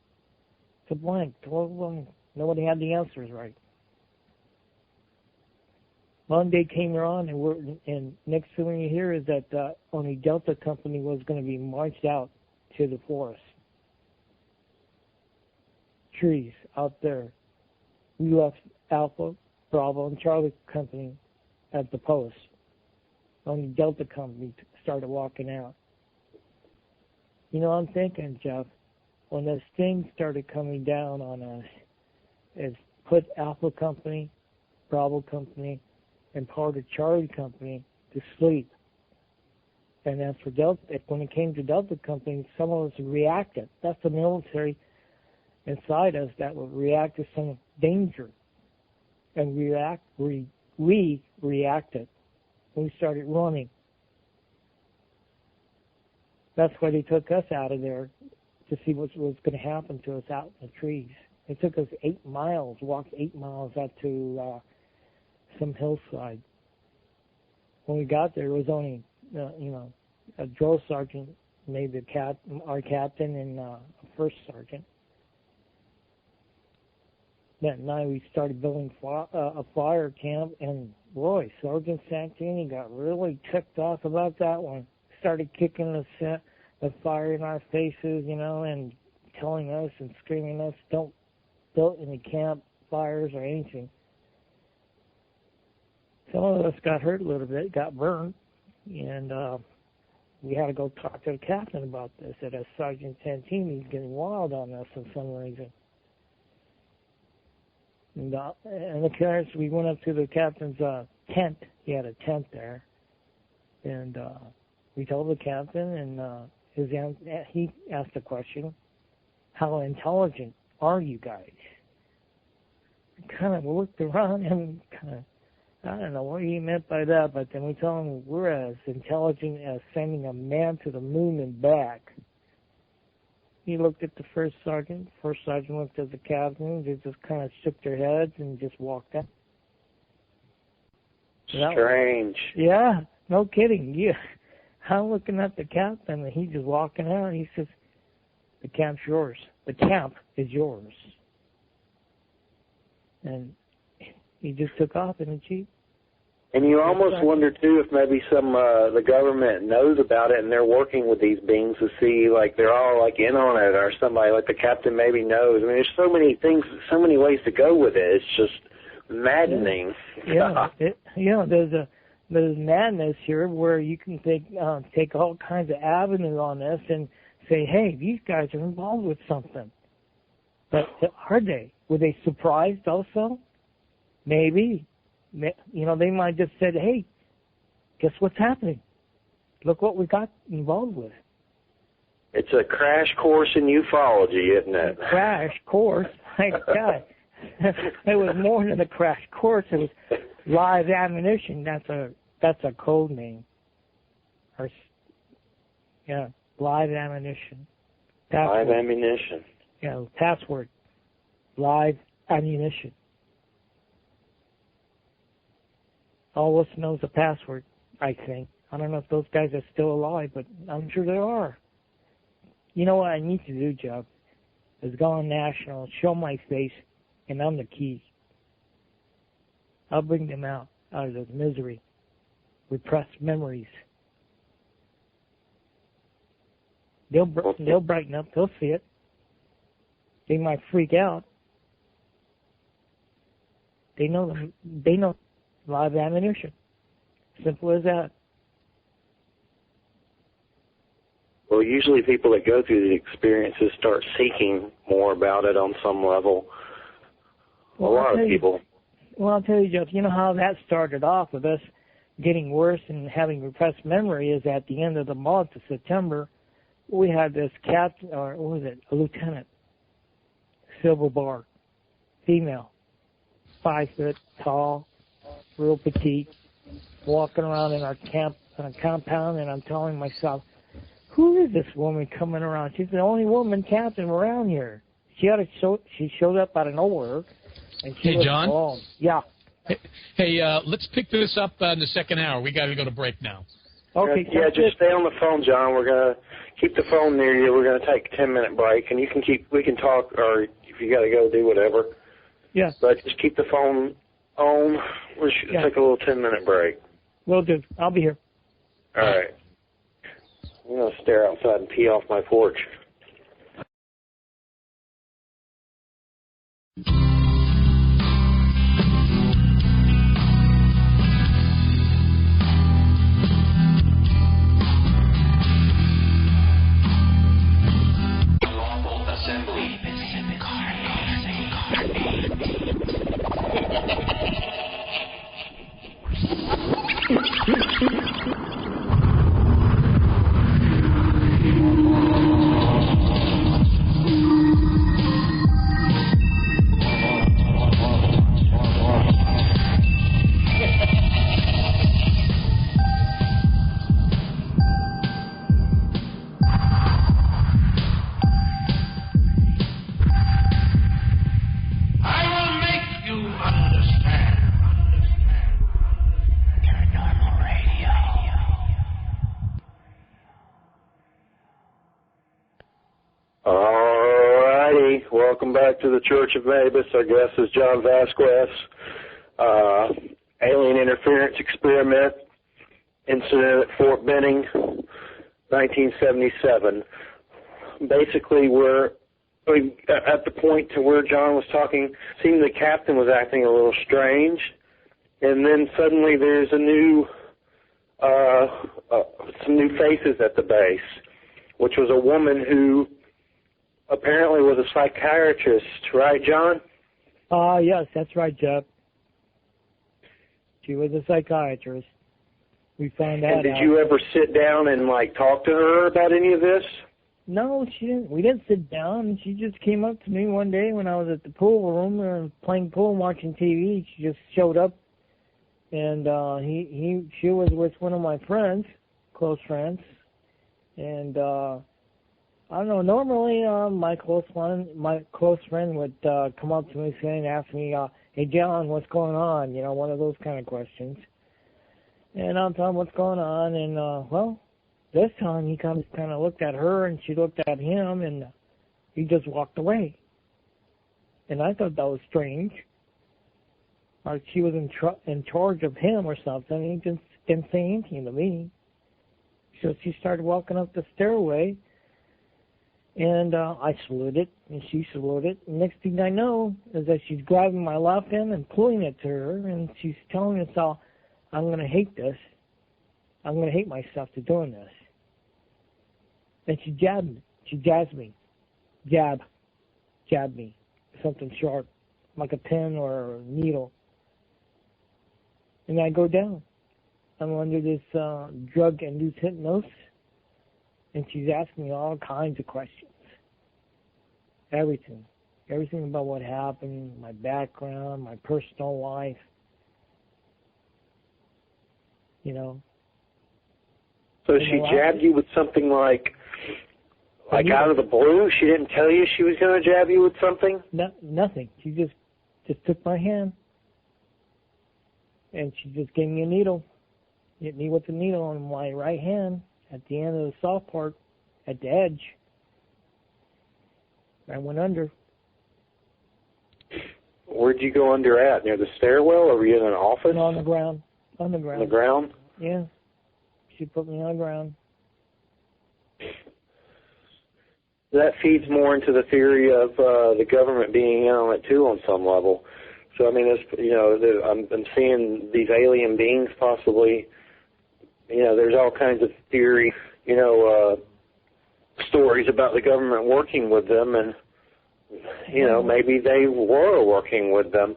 It's a blank, total blank. Nobody had the answers right. Monday came around, and next thing you hear is that only Delta Company was going to be marched out to the forest. Trees out there. We left Alpha, Bravo, and Charlie Company at the post. Only Delta Company started walking out. I'm thinking, Jeff, when this thing started coming down on us, it's put Alpha Company, Bravo Company, and part of Charlie Company to sleep. And as for Delta, when it came to Delta Company, some of us reacted. That's the military inside us that would react to some danger. And we reacted. We started running. That's why they took us out of there, to see what was going to happen to us out in the trees. They took us 8 miles, walked 8 miles out to some hillside. When we got there, it was only, a drill sergeant, maybe our captain, and a first sergeant. That night we started building a fire camp, and boy, Sergeant Santini got really ticked off about that one. Started kicking the fire in our faces, and telling us and screaming at us, don't build any campfires or anything. Some of us got hurt a little bit, got burned, and we had to go talk to the captain about this. That Sergeant Santini's getting wild on us for some reason. And of course, we went up to the captain's tent. He had a tent there, and we told the captain, and he asked the question, "How intelligent are you guys?" We kind of looked around and I don't know what he meant by that, but then we told him we're as intelligent as sending a man to the moon and back. He looked at the first sergeant. First sergeant looked at the captain. They just kind of shook their heads and just walked out. Strange. Yeah, no kidding. Yeah, I'm looking at the captain, and he's just walking out. He says, "The camp's yours. The camp is yours." And he just took off in a Jeep. And you almost wonder, too, if maybe the government knows about it and they're working with these beings to see, like, they're all, like, in on it, or somebody, like the captain maybe knows. I mean, there's so many things, so many ways to go with it. It's just maddening. There's madness here where you can take all kinds of avenues on this and say, hey, these guys are involved with something. But are they? Were they surprised also? Maybe. They might have just said, hey, guess what's happening? Look what we got involved with. It's a crash course in ufology, isn't it? A crash course? My God. It was more than a crash course. It was live ammunition. That's a code name. Live ammunition. Password. Live ammunition. Password. Live ammunition. All of us knows the password, I think. I don't know if those guys are still alive, but I'm sure they are. You know what I need to do, Jeff, is go on national, show my face, and I'm the key. I'll bring them out of this misery, repressed memories. They'll brighten up. They'll see it. They might freak out. They know live ammunition. Simple as that. Well, usually people that go through the experiences start seeking more about it on some level. Well, a lot of people. Well, I'll tell you, Jeff, you know how that started off with us getting worse and having repressed memory is at the end of the month of September, we had this captain, or what was it, a lieutenant, silver bar, female, 5 foot tall, real petite, walking around in our compound, and I'm telling myself, who is this woman coming around? She's the only woman captain around here. She showed up out of nowhere, and she was John? alone. Yeah. Hey, let's pick this up in the second hour. We got to go to break now. Okay. Just stay on the phone, John. We're gonna keep the phone near you. We're gonna take a 10-minute break, and we can talk, or if you got to go, do whatever. Yeah. But just keep the phone on. We'll take a little 10-minute break. Will do. I'll be here. All right. I'm gonna stare outside and pee off my porch. Welcome back to the Church of Mabus. Our guest is John Vasquez. Alien interference experiment incident at Fort Benning, 1977. Basically, we're at the point to where John was talking. Seemed the captain was acting a little strange, and then suddenly there's some new faces at the base, which was a woman who apparently was a psychiatrist, right, John? Yes, that's right, Jeff. She was a psychiatrist. We found that out. And did you ever sit down and, talk to her about any of this? No, she didn't. We didn't sit down. She just came up to me one day when I was at the pool room playing pool and watching TV. She just showed up, and she was with one of my friends, close friends, and I don't know. Normally, my close friend would come up to me and ask me, "Hey, John, what's going on?" One of those kind of questions. And I'll tell him what's going on. And this time he kind of looked at her, and she looked at him, and he just walked away. And I thought that was strange. like she was in charge of him or something. He just didn't say anything to me. So she started walking up the stairway, and I saluted, and she saluted. And next thing I know is that she's grabbing my left hand and pulling it to her, and she's telling us all, I'm going to hate this. I'm going to hate myself for doing this. And she jabbed me. She jabs me. Jab me. Something sharp, like a pen or a needle. And I go down. I'm under this drug-induced hypnosis, and she's asking me all kinds of questions. Everything about what happened, my background, my personal life, you know. So she jabbed you with something like out of the blue? She didn't tell you she was going to jab you with something? No, nothing. She just took my hand, and she just gave me a needle. Hit me with the needle on my right hand at the end of the soft part, at the edge. I went under. Where'd you go under at? Near the stairwell, or were you in an office? No, on the ground. On the ground. On the ground? Yeah. She put me on the ground. That feeds more into the theory of the government being in on it too, on some level. So I mean, I'm seeing these alien beings possibly. There's all kinds of theory, stories about the government working with them, and maybe they were working with them.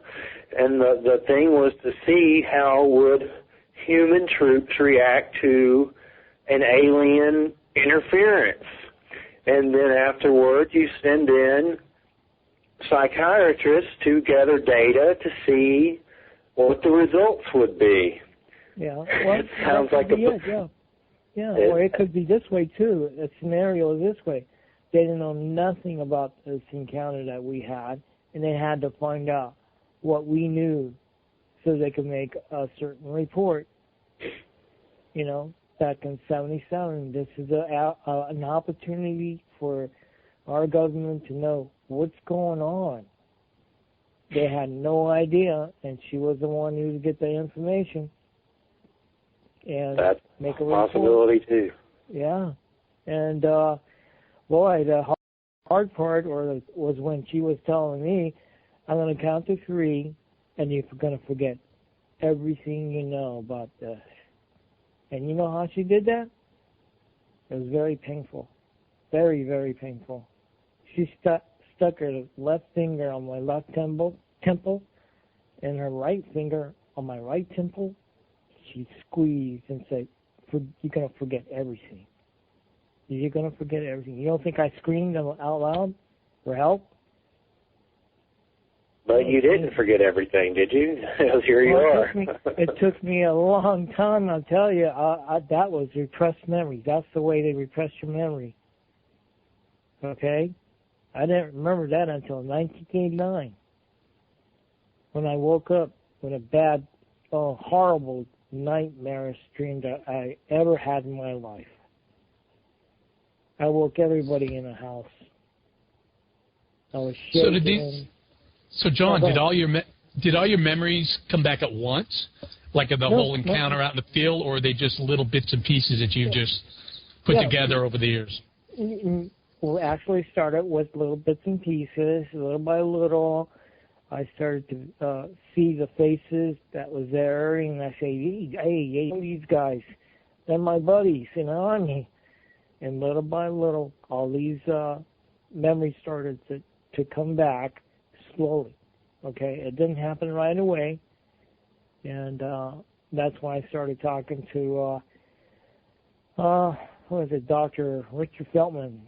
And the thing was to see how would human troops react to an alien interference. And then afterwards, you send in psychiatrists to gather data to see what the results would be. Yeah, well, it sounds like yeah. Or it could be this way too. The scenario is this way: they didn't know nothing about this encounter that we had, and they had to find out what we knew so they could make a certain report. Back in '77, this is an opportunity for our government to know what's going on. They had no idea, and she was the one who would get the information. And that's make a possibility too. Yeah, and boy, the hard part was when she was telling me, "I'm going to count to 3, and you're going to forget everything you know about this." And you know how she did that? It was very painful, very, very painful. She stuck her left finger on my left temple, and her right finger on my right temple. She squeezed and said, "You're going to forget everything. You're going to forget everything." You don't think I screamed out loud for help? But you didn't forget everything, did you? Here you are. It took me a long time, I'll tell you. That was repressed memory. That's the way they repress your memory. Okay? I didn't remember that until 1989, when I woke up with a bad, horrible nightmarish dream that I ever had in my life. I woke everybody in the house. I was shaking. So John, did all your memories come back at once, like the whole encounter out in the field, or are they just little bits and pieces that you've just put together over the years? Well, actually started with little bits and pieces, little by little. I started to see the faces that was there, and I say, hey, these guys, they're my buddies, and little by little, all these memories started to come back slowly. Okay, it didn't happen right away, and that's why I started talking to Dr. Richard Feltman,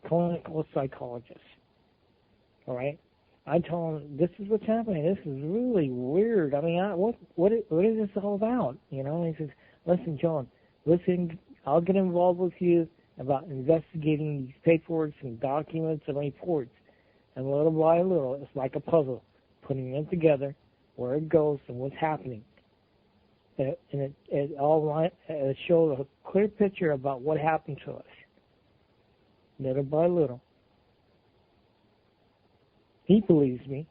clinical psychologist. All right. I told him, this is what's happening. This is really weird. I mean, what is this all about? And he says, listen, John, I'll get involved with you about investigating these paperwork and documents and reports. And little by little, it's like a puzzle, putting them together, where it goes and what's happening. And it shows a clear picture about what happened to us, little by little. He believes me.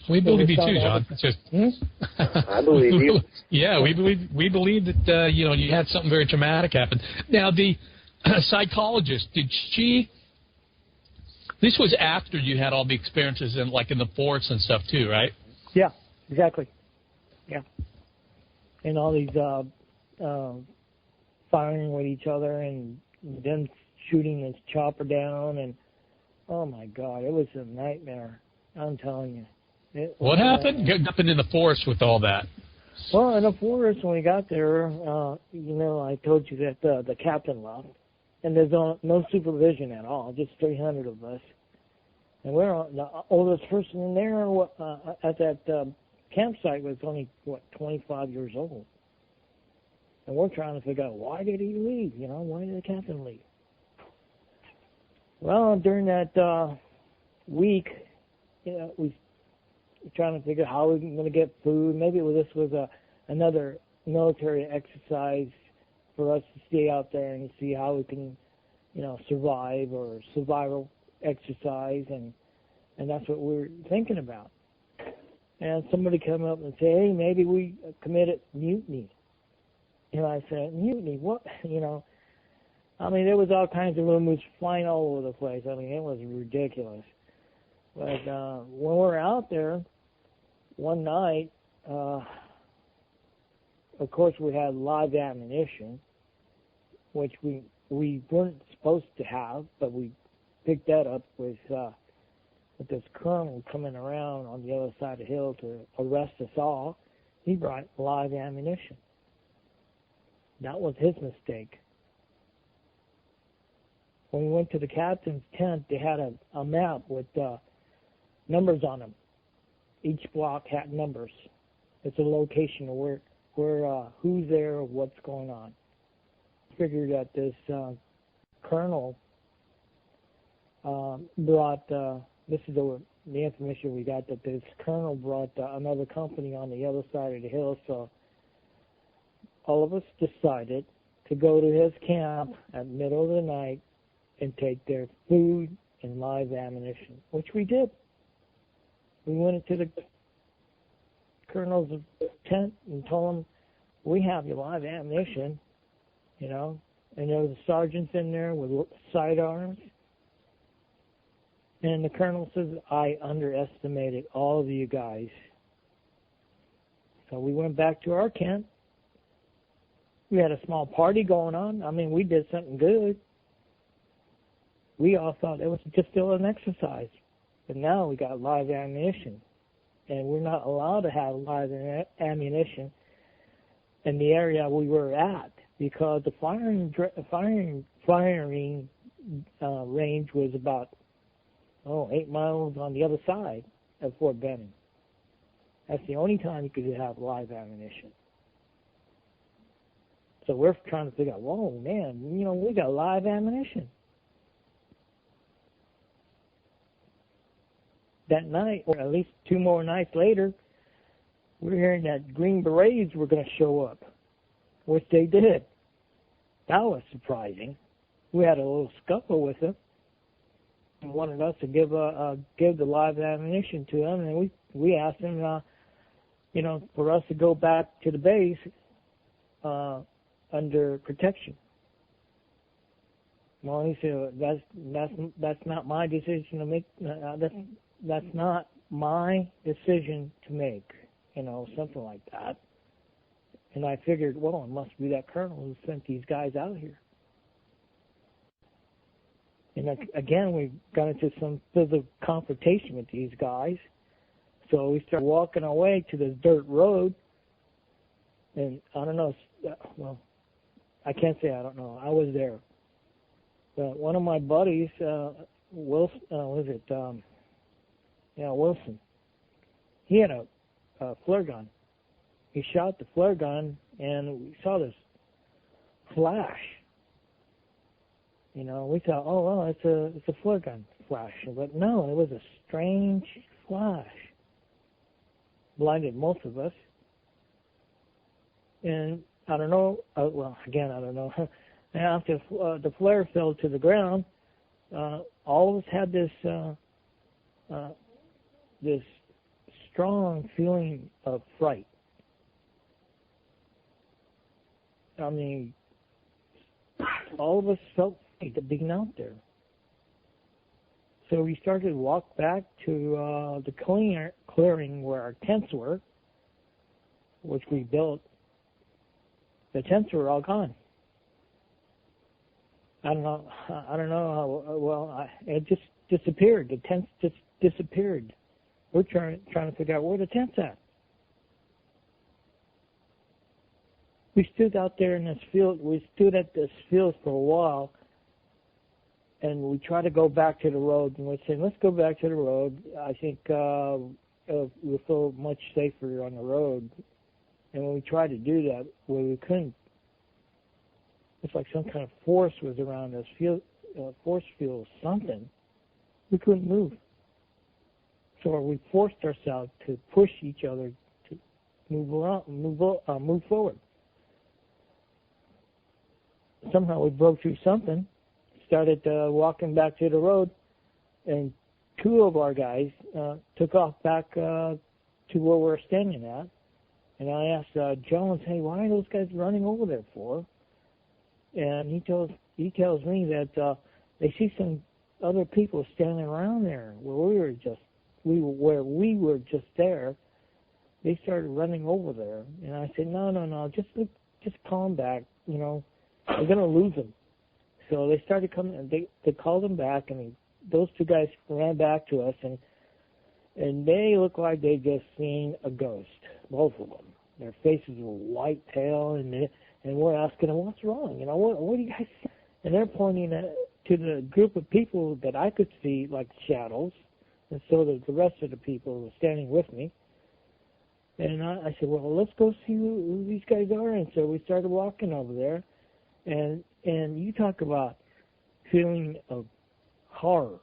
We believe you too, John. It's just, I believe you. Yeah, we believe that you had something very traumatic happen. Now, the psychologist, did she? This was after you had all the experiences in the forest and stuff too, right? Yeah, exactly. Yeah, and all these firing with each other and them shooting his chopper down, and oh my God, it was a nightmare. I'm telling you. What happened? Getting up in the forest with all that. Well, in the forest when we got there, I told you that the captain left, and there's no supervision at all, just 300 of us, and we're the oldest person in there at that campsite was only 25 years old, and we're trying to figure out why did he leave? Why did the captain leave? Well, during that week, we trying to figure out how we're going to get food. Maybe this was another military exercise for us to stay out there and see how we can, survive, or survival exercise, and that's what we're thinking about. And somebody come up and say, hey, maybe we committed mutiny. And I said, mutiny? What? There was all kinds of rumors flying all over the place. It was ridiculous. But when we were out there, one night, of course, we had live ammunition, which we weren't supposed to have, but we picked that up with this colonel coming around on the other side of the hill to arrest us all. He brought live ammunition. That was his mistake. When we went to the captain's tent, they had a map with numbers on them. Each block had numbers. It's a location of where who's there, what's going on. Figured that this colonel brought. This is the information we got, that this colonel brought another company on the other side of the hill. So all of us decided to go to his camp at middle of the night and take their food and live ammunition, which we did. We went into the colonel's tent and told him, we have your live ammunition, and there was sergeants in there with sidearms. And the colonel says, I underestimated all of you guys. So we went back to our camp. We had a small party going on. We did something good. We all thought it was just still an exercise. But now we got live ammunition, and we're not allowed to have live ammunition in the area we were at, because the firing range was about 8 miles on the other side of Fort Benning. That's the only time you could have live ammunition. So we're trying to figure out, whoa, man, we got live ammunition. That night, or at least 2 more nights later, we're hearing that Green Berets were going to show up, which they did. That was surprising. We had a little scuffle with them and wanted us to give the live ammunition to them, and we asked them, for us to go back to the base under protection. Well, he said, that's not my decision to make. That's not my decision to make, something like that. And I figured, well, it must be that colonel who sent these guys out here. And again, we got into some physical confrontation with these guys. So we started walking our way to this dirt road. And I don't know, well, I can't say I don't know. I was there. But one of my buddies, Wilson, Wilson, he had a flare gun. He shot the flare gun, and we saw this flash. We thought, oh, well, it's a flare gun flash. But no, it was a strange flash. Blinded most of us. And I don't know, I don't know. And after the flare fell to the ground, all of us had this strong feeling of fright. I mean, all of us felt fright of being out there. So we started to walk back to the clearing where our tents were, which we built. The tents were all gone. I don't know how well. It just disappeared. The tents just disappeared. We're trying to figure out where the tent's at. We stood out there in this field. We stood at this field for a while, and we tried to go back to the road. And we said, "Let's go back to the road. I think we'll feel much safer on the road." And when we tried to do that, we couldn't. It's like some kind of force was around us, force field, something. We couldn't move. So we forced ourselves to push each other to move forward. Somehow we broke through something, started walking back to the road, and two of our guys took off back to where we're standing at. And I asked Jones, "Hey, why are those guys running over there for?" And he tells me that they see some other people standing around there where we were just there. They started running over there, and I said, "No, just calm back. You know, we're gonna lose them." So they started coming, and they called them back, and those two guys ran back to us, and they looked like they just seen a ghost, both of them. Their faces were white, pale, and we're asking them, "What's wrong? You know, what do you guys see?" And they're pointing to the group of people that I could see like shadows, and so did the rest of the people who were standing with me. And I said, "Well, let's go see who these guys are." And so we started walking over there, and you talk about feeling of horror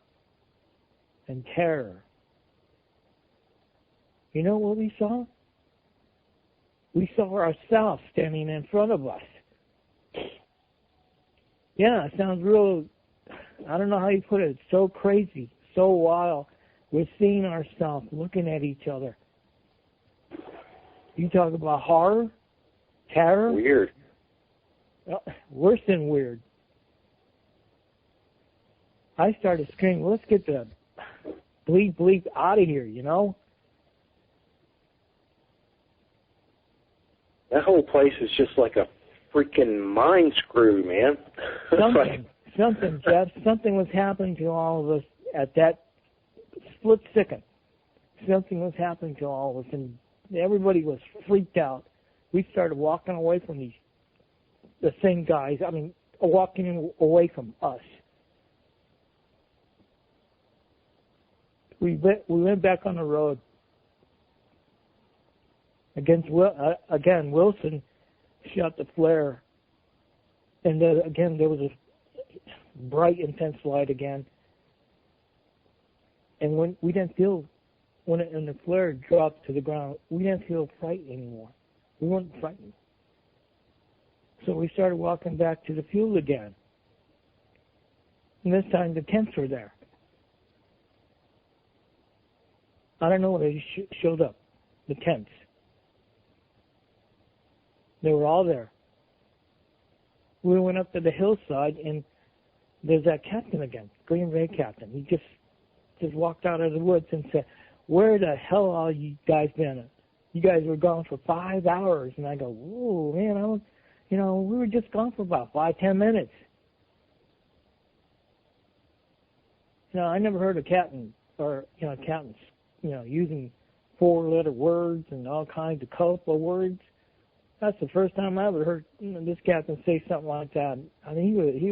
and terror. You know what we saw? We saw ourselves standing in front of us. Yeah, it sounds real, I don't know how you put it, it's so crazy, so wild. We're seeing ourselves looking at each other. You talk about horror, terror. Weird. Worse than weird. I started screaming, "Let's get the bleep out of here," you know? That whole place is just like a freaking mind screw, man. Something, Jeff. Something was happening to all of us at that split second. Something was happening to all of us, and everybody was freaked out. We started walking away from the same guys. I mean, walking away from us. We went back on the road. Again, Wilson shot the flare, and then again there was a bright, intense light again. And when the flare dropped to the ground, we didn't feel frightened anymore. We weren't frightened. So we started walking back to the field again. And this time the tents were there. I don't know when they showed up, the tents. They were all there. We went up to the hillside, and there's that captain again, Green Bay captain. He just walked out of the woods and said, "Where the hell are you guys been? You guys were gone for 5 hours." And I go, "Whoa, man, we were just gone for about 5-10 minutes." I never heard of captains, using 4-letter words and all kinds of colorful words. That's the first time I ever heard this captain say something like that. I mean, he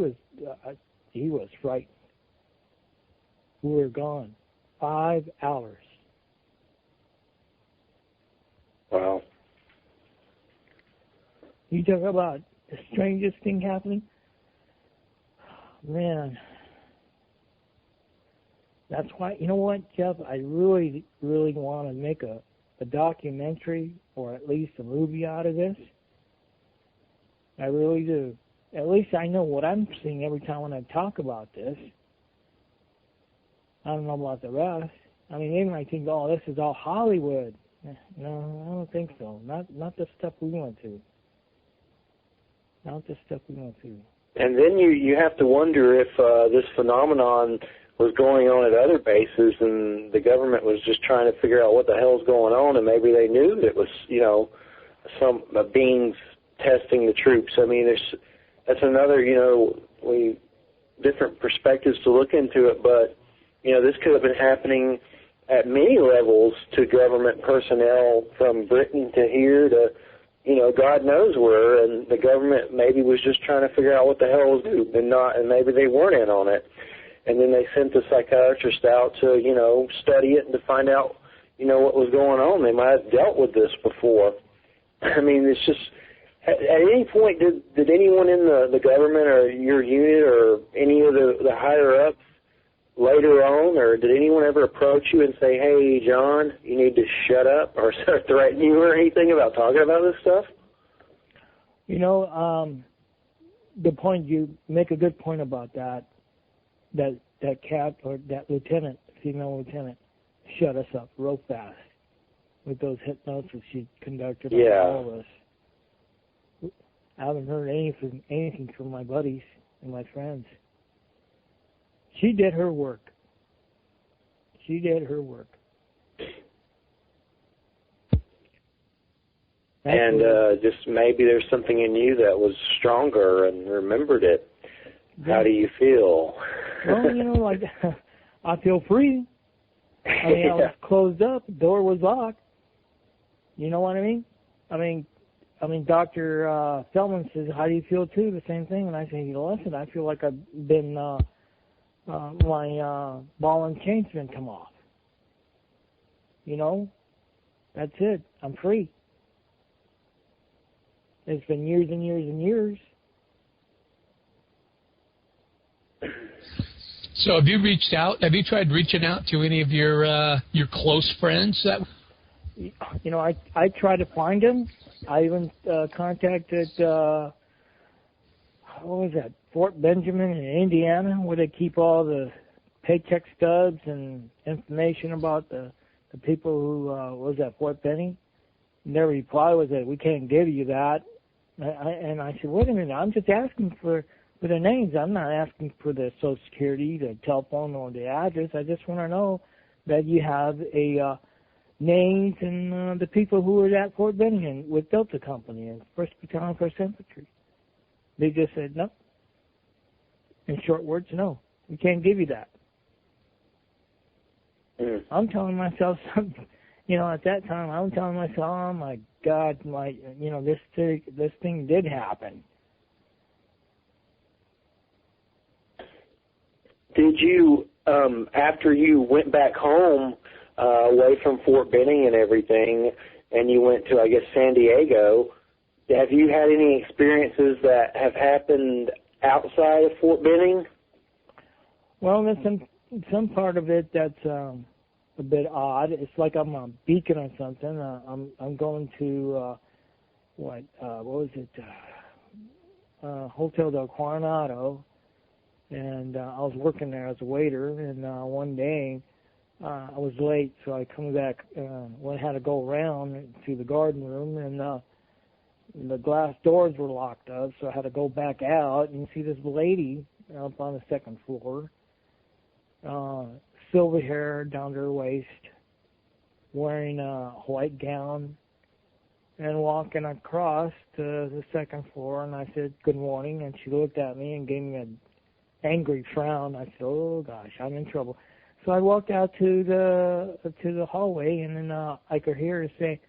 was frightened. We were gone 5 hours. Wow. You talk about the strangest thing happening? Man. That's why, you know what, Jeff? I really, really want to make a documentary or at least a movie out of this. I really do. At least I know what I'm seeing every time when I talk about this. I don't know about the rest. I mean, they might think, oh, this is all Hollywood. No, I don't think so. Not the stuff we went to. Not the stuff we went to. And then you have to wonder if this phenomenon was going on at other bases, and the government was just trying to figure out what the hell's going on, and maybe they knew that it was, some beings testing the troops. I mean, that's another, different perspectives to look into it, but, this could have been happening at many levels to government personnel, from Britain to here to, God knows where, and the government maybe was just trying to figure out what the hell was due, and maybe they weren't in on it. And then they sent the psychiatrist out to, study it and to find out, what was going on. They might have dealt with this before. I mean, it's just, at any point, did anyone in the government or your unit or any of the higher-ups later on, or did anyone ever approach you and say, hey, John, you need to shut up, or threaten you or anything about talking about this stuff? The point, you make a good point about that cat or that lieutenant, female lieutenant, shut us up real fast with those hypnosis she conducted on all of us. I haven't heard anything from my buddies and my friends. She did her work. And just maybe there's something in you that was stronger and remembered it. Yeah. How do you feel? Well, I feel free. I mean, I was closed up. The door was locked. You know what I mean? I mean, Dr. Feldman says, how do you feel, too? The same thing. And I say, listen, I feel like I've been, my ball and chain's been come off. That's it. I'm free. It's been years and years and years. So have you reached out? Have you tried reaching out to any of your close friends? I tried to find him. I even contacted, what was that, Fort Benjamin in Indiana, where they keep all the paycheck stubs and information about the people who was at Fort Benning. And their reply was that we can't give you that. And I said, wait a minute, I'm just asking for their names. I'm not asking for the Social Security, the telephone, or the address. I just want to know that you have a names and the people who were at Fort Benning with Delta Company and 1st Battalion, 1st Infantry. They just said, no. In short words, no. We can't give you that. I'm telling myself something. At that time, I'm telling myself, oh, my God, this thing did happen. Did you, after you went back home, away from Fort Benning and everything, and you went to, I guess, San Diego, have you had any experiences that have happened outside of Fort Benning? Well, there's some part of it that's a bit odd. It's like I'm a beacon or something. I'm going to what was it? Hotel del Coronado, and I was working there as a waiter. And one day I was late, so I come back. Had to go around to the garden room, and the glass doors were locked up, so I had to go back out and see this lady up on the second floor. Silver hair down to her waist, wearing a white gown, and walking across to the second floor. And I said, good morning. And she looked at me and gave me an angry frown. I said, oh, gosh, I'm in trouble. So I walked out to the hallway, and then I could hear her say,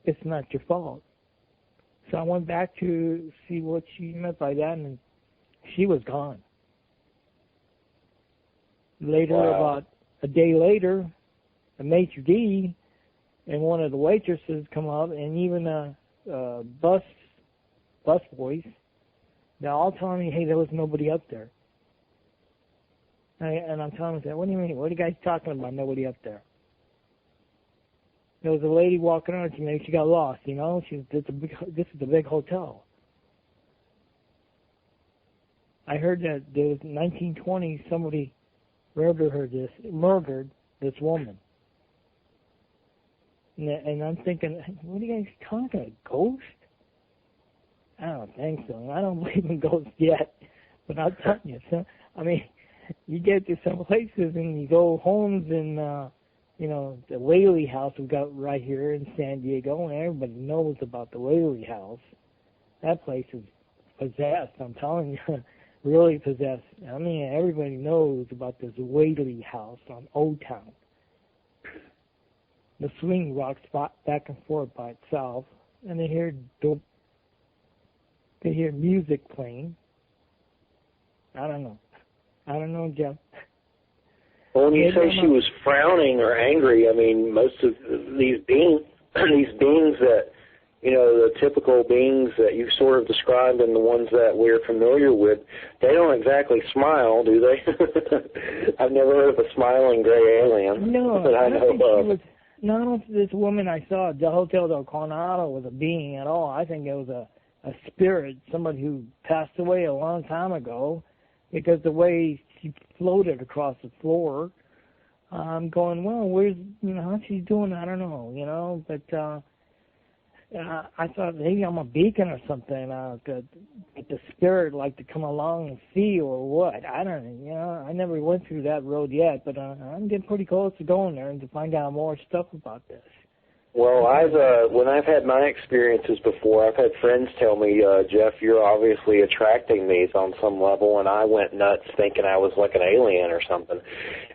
it's not your fault. So I went back to see what she meant by that, and she was gone. Later, about a day later, a maitre d' and one of the waitresses come up, and even a bus boys, they're all telling me, hey, there was nobody up there. And I'm telling them, what do you mean? What are you guys talking about, nobody up there? There was a lady walking around, maybe she got lost, this is a big hotel. I heard that there was 1920, somebody murdered this woman. And I'm thinking, what are you guys talking about, ghost? I don't think so. I don't believe in ghosts yet. But I'll tell you, so, I mean, you get to some places and you go homes in, the Whaley House we've got right here in San Diego, and everybody knows about the Whaley House. That place is possessed, I'm telling you, really possessed. I mean, everybody knows about this Whaley House on Old Town. The swing rocks back and forth by itself, and they hear music playing. I don't know, Jeff. Well, when you say she was frowning or angry, I mean, most of these beings that, the typical beings that you've sort of described and the ones that we're familiar with, they don't exactly smile, do they? I've never heard of a smiling gray alien. No, that I know of. No, I don't think this woman I saw at the Hotel del Coronado was a being at all. I think it was a spirit, somebody who passed away a long time ago, because the way she floated across the floor, I'm going, well, where's, how she's doing, I don't know, but I thought maybe I'm a beacon or something, that the spirit like to come along and see or what. I don't know, I never went through that road yet, but I'm getting pretty close to going there and to find out more stuff about this. Well, when I've had my experiences before, I've had friends tell me, Jeff, you're obviously attracting these on some level, and I went nuts thinking I was like an alien or something.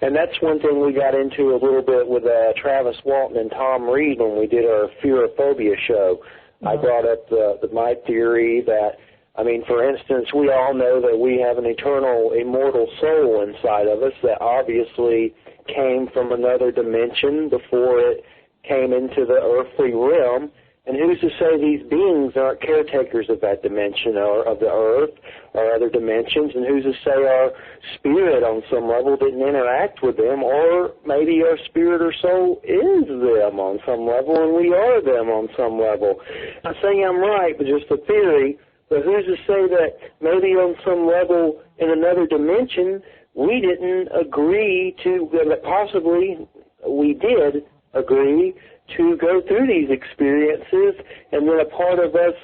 And that's one thing we got into a little bit with Travis Walton and Tom Reed when we did our Fearophobia show. Uh-huh. I brought up my theory that, I mean, for instance, we all know that we have an eternal, immortal soul inside of us that obviously came from another dimension before it came into the earthly realm, and who's to say these beings aren't caretakers of that dimension or of the earth or other dimensions, and who's to say our spirit on some level didn't interact with them, or maybe our spirit or soul is them on some level and we are them on some level. I'm saying I'm right, but just a theory, but who's to say that maybe on some level in another dimension we didn't agree to, possibly we did agree to go through these experiences, and then a part of us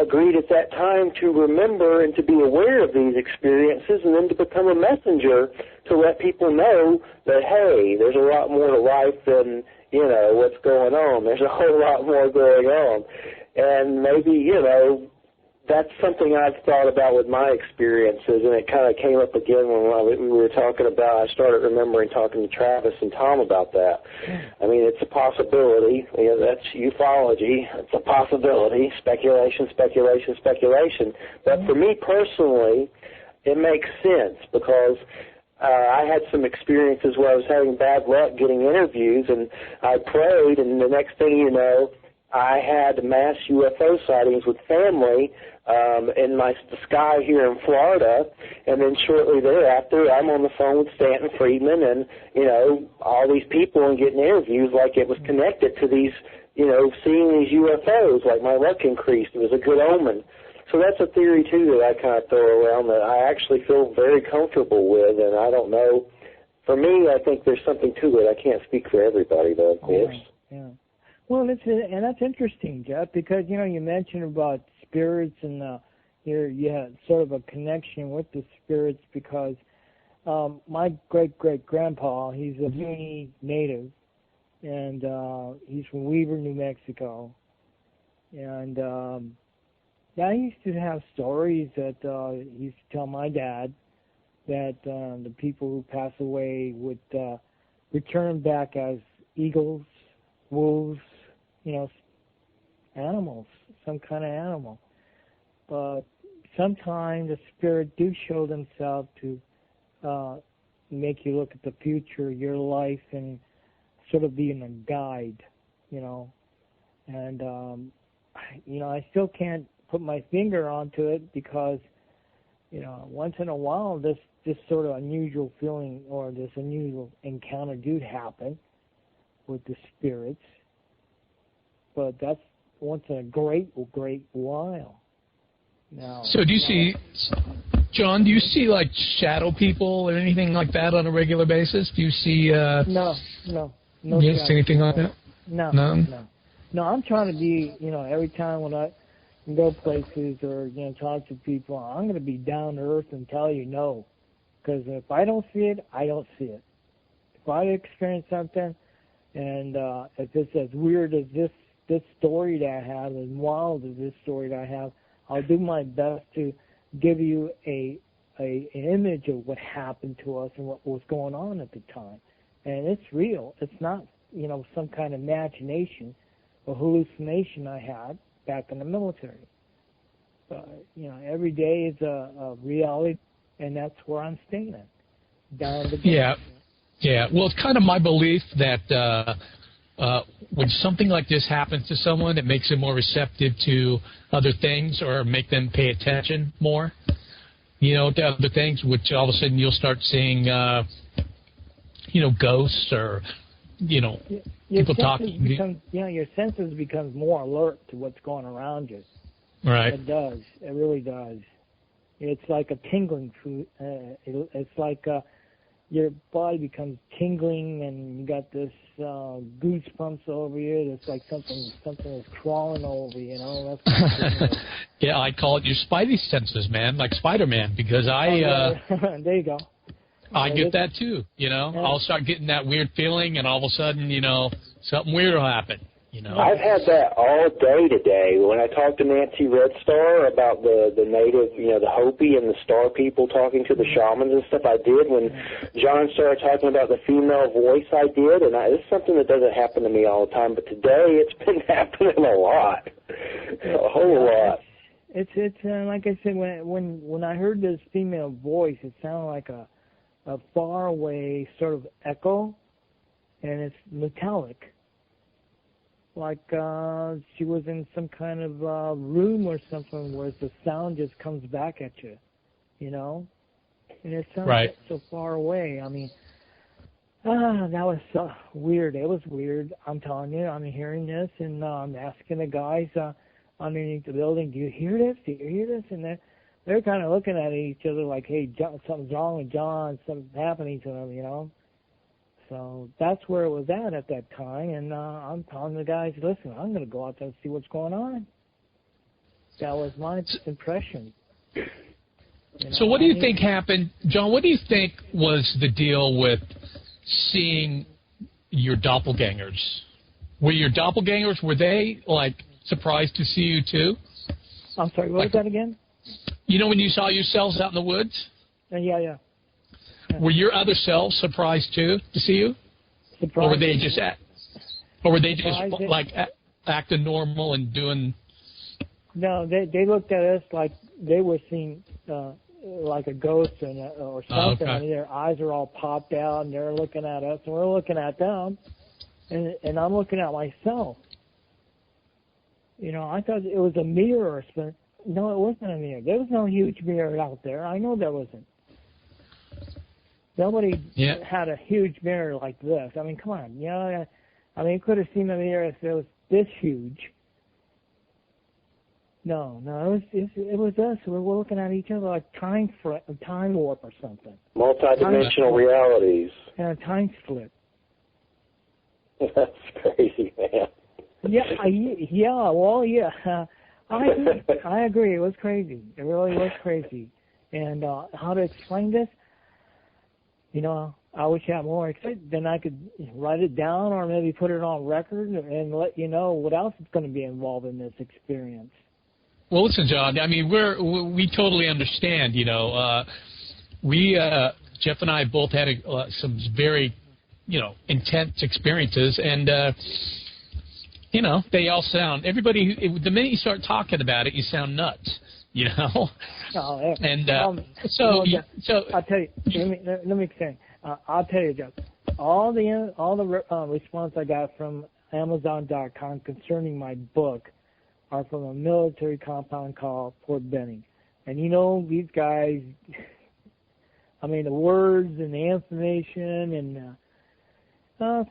agreed at that time to remember and to be aware of these experiences, and then to become a messenger to let people know that, hey, there's a lot more to life than, what's going on. There's a whole lot more going on. And maybe, that's something I've thought about with my experiences, and it kind of came up again when we were talking about, I started remembering talking to Travis and Tom about that. I mean, it's a possibility. That's ufology. It's a possibility. Speculation. But for me personally, it makes sense because I had some experiences where I was having bad luck getting interviews, and I prayed, and the next thing you know, I had mass UFO sightings with family in the sky here in Florida, and then shortly thereafter, I'm on the phone with Stanton Friedman and, all these people and getting interviews like it was connected to these, seeing these UFOs, like my luck increased. It was a good omen. So that's a theory, too, that I kind of throw around that I actually feel very comfortable with, and I don't know. For me, I think there's something to it. I can't speak for everybody, though, of course. Yeah. Well, that's interesting, Jeff, because, you mentioned about spirits and you had sort of a connection with the spirits because my great-great-grandpa, he's a Zuni native, and he's from Weaver, New Mexico. And I used to have stories that he used to tell my dad that the people who pass away would return back as eagles, wolves, animals, some kind of animal. But sometimes the spirit do show themselves to make you look at the future, your life, and sort of being a guide, And, I still can't put my finger onto it because, once in a while this sort of unusual feeling or this unusual encounter do happen with the spirits. But that's once in a great while. Now, so do you see, John, do you see like shadow people or anything like that on a regular basis? Do you see... No. You don't see anything like that? No, No? no. No, I'm trying to be, every time when I go places or, talk to people, I'm going to be down to earth and tell you no. Because if I don't see it, I don't see it. If I experience something, and if it's as weird as this story that I have, as wild as this story that I have, I'll do my best to give you an image of what happened to us and what was going on at the time. And it's real. It's not, some kind of imagination or hallucination I had back in the military. Every day is a reality, and that's where I'm staying at. Down the Yeah. Well, it's kind of my belief that when something like this happens to someone, it makes them more receptive to other things or make them pay attention more, to other things, which all of a sudden you'll start seeing, ghosts or, people talking. Your senses become more alert to what's going around you. Right. It does. It really does. It's like a tingling. It's like your body becomes tingling, and you got this goosebumps over you. It's like something is crawling over you. That's Yeah, I call it your spidey senses, man, like Spider-Man, because there you go. I get that too. I'll start getting that weird feeling, and all of a sudden, something weird will happen. I've had that all day today. When I talked to Nancy Red Star about the native, the Hopi and the Star people talking to the shamans and stuff, I did. When John started talking about the female voice, I did. And it's something that doesn't happen to me all the time. But today, it's been happening a lot, a whole lot. It's like I said, when I heard this female voice, it sounded like a far away sort of echo, and it's metallic. Like she was in some kind of room or something where the sound just comes back at you, And it sounds so far away. I mean, that was so weird. It was weird. I'm telling you, I'm hearing this, and I'm asking the guys underneath the building, do you hear this? Do you hear this? And they're kind of looking at each other like, hey, John, something's wrong with John. Something's happening to him, So that's where it was at that time, and I'm telling the guys, listen, I'm going to go out there and see what's going on. That was my impression. So what do you think happened, John? What do you think was the deal with seeing your doppelgangers? Were your doppelgangers, were they, surprised to see you too? I'm sorry, what was that again? When you saw yourselves out in the woods? Yeah. Were your other selves surprised too to see you, surprised. or were they just acting normal and doing? No, they looked at us like they were seeing like a ghost or something. Oh, okay. I mean, their eyes are all popped out, and they're looking at us, and we're looking at them, and I'm looking at myself. I thought it was a mirror or something. No, it wasn't a mirror. There was no huge mirror out there. I know there wasn't. Nobody had a huge mirror like this. I mean, come on. You could have seen the mirror if it was this huge. No, it was us. We were looking at each other like time warp or something. Multidimensional realities. And a time split. That's crazy, man. I agree. It was crazy. It really was crazy. And how to explain this? I wish I had more. Then I could write it down or maybe put it on record and let you know what else is going to be involved in this experience. Well, listen, John. I mean, we totally understand. Jeff and I both had some very, intense experiences, and they all sound. Everybody, the minute you start talking about it, you sound nuts. Oh, yeah. And so I'll tell you. Let me explain. I'll tell you, Jeff. All the response I got from Amazon.com concerning my book are from a military compound called Fort Benning, and these guys. I mean, the words and the information and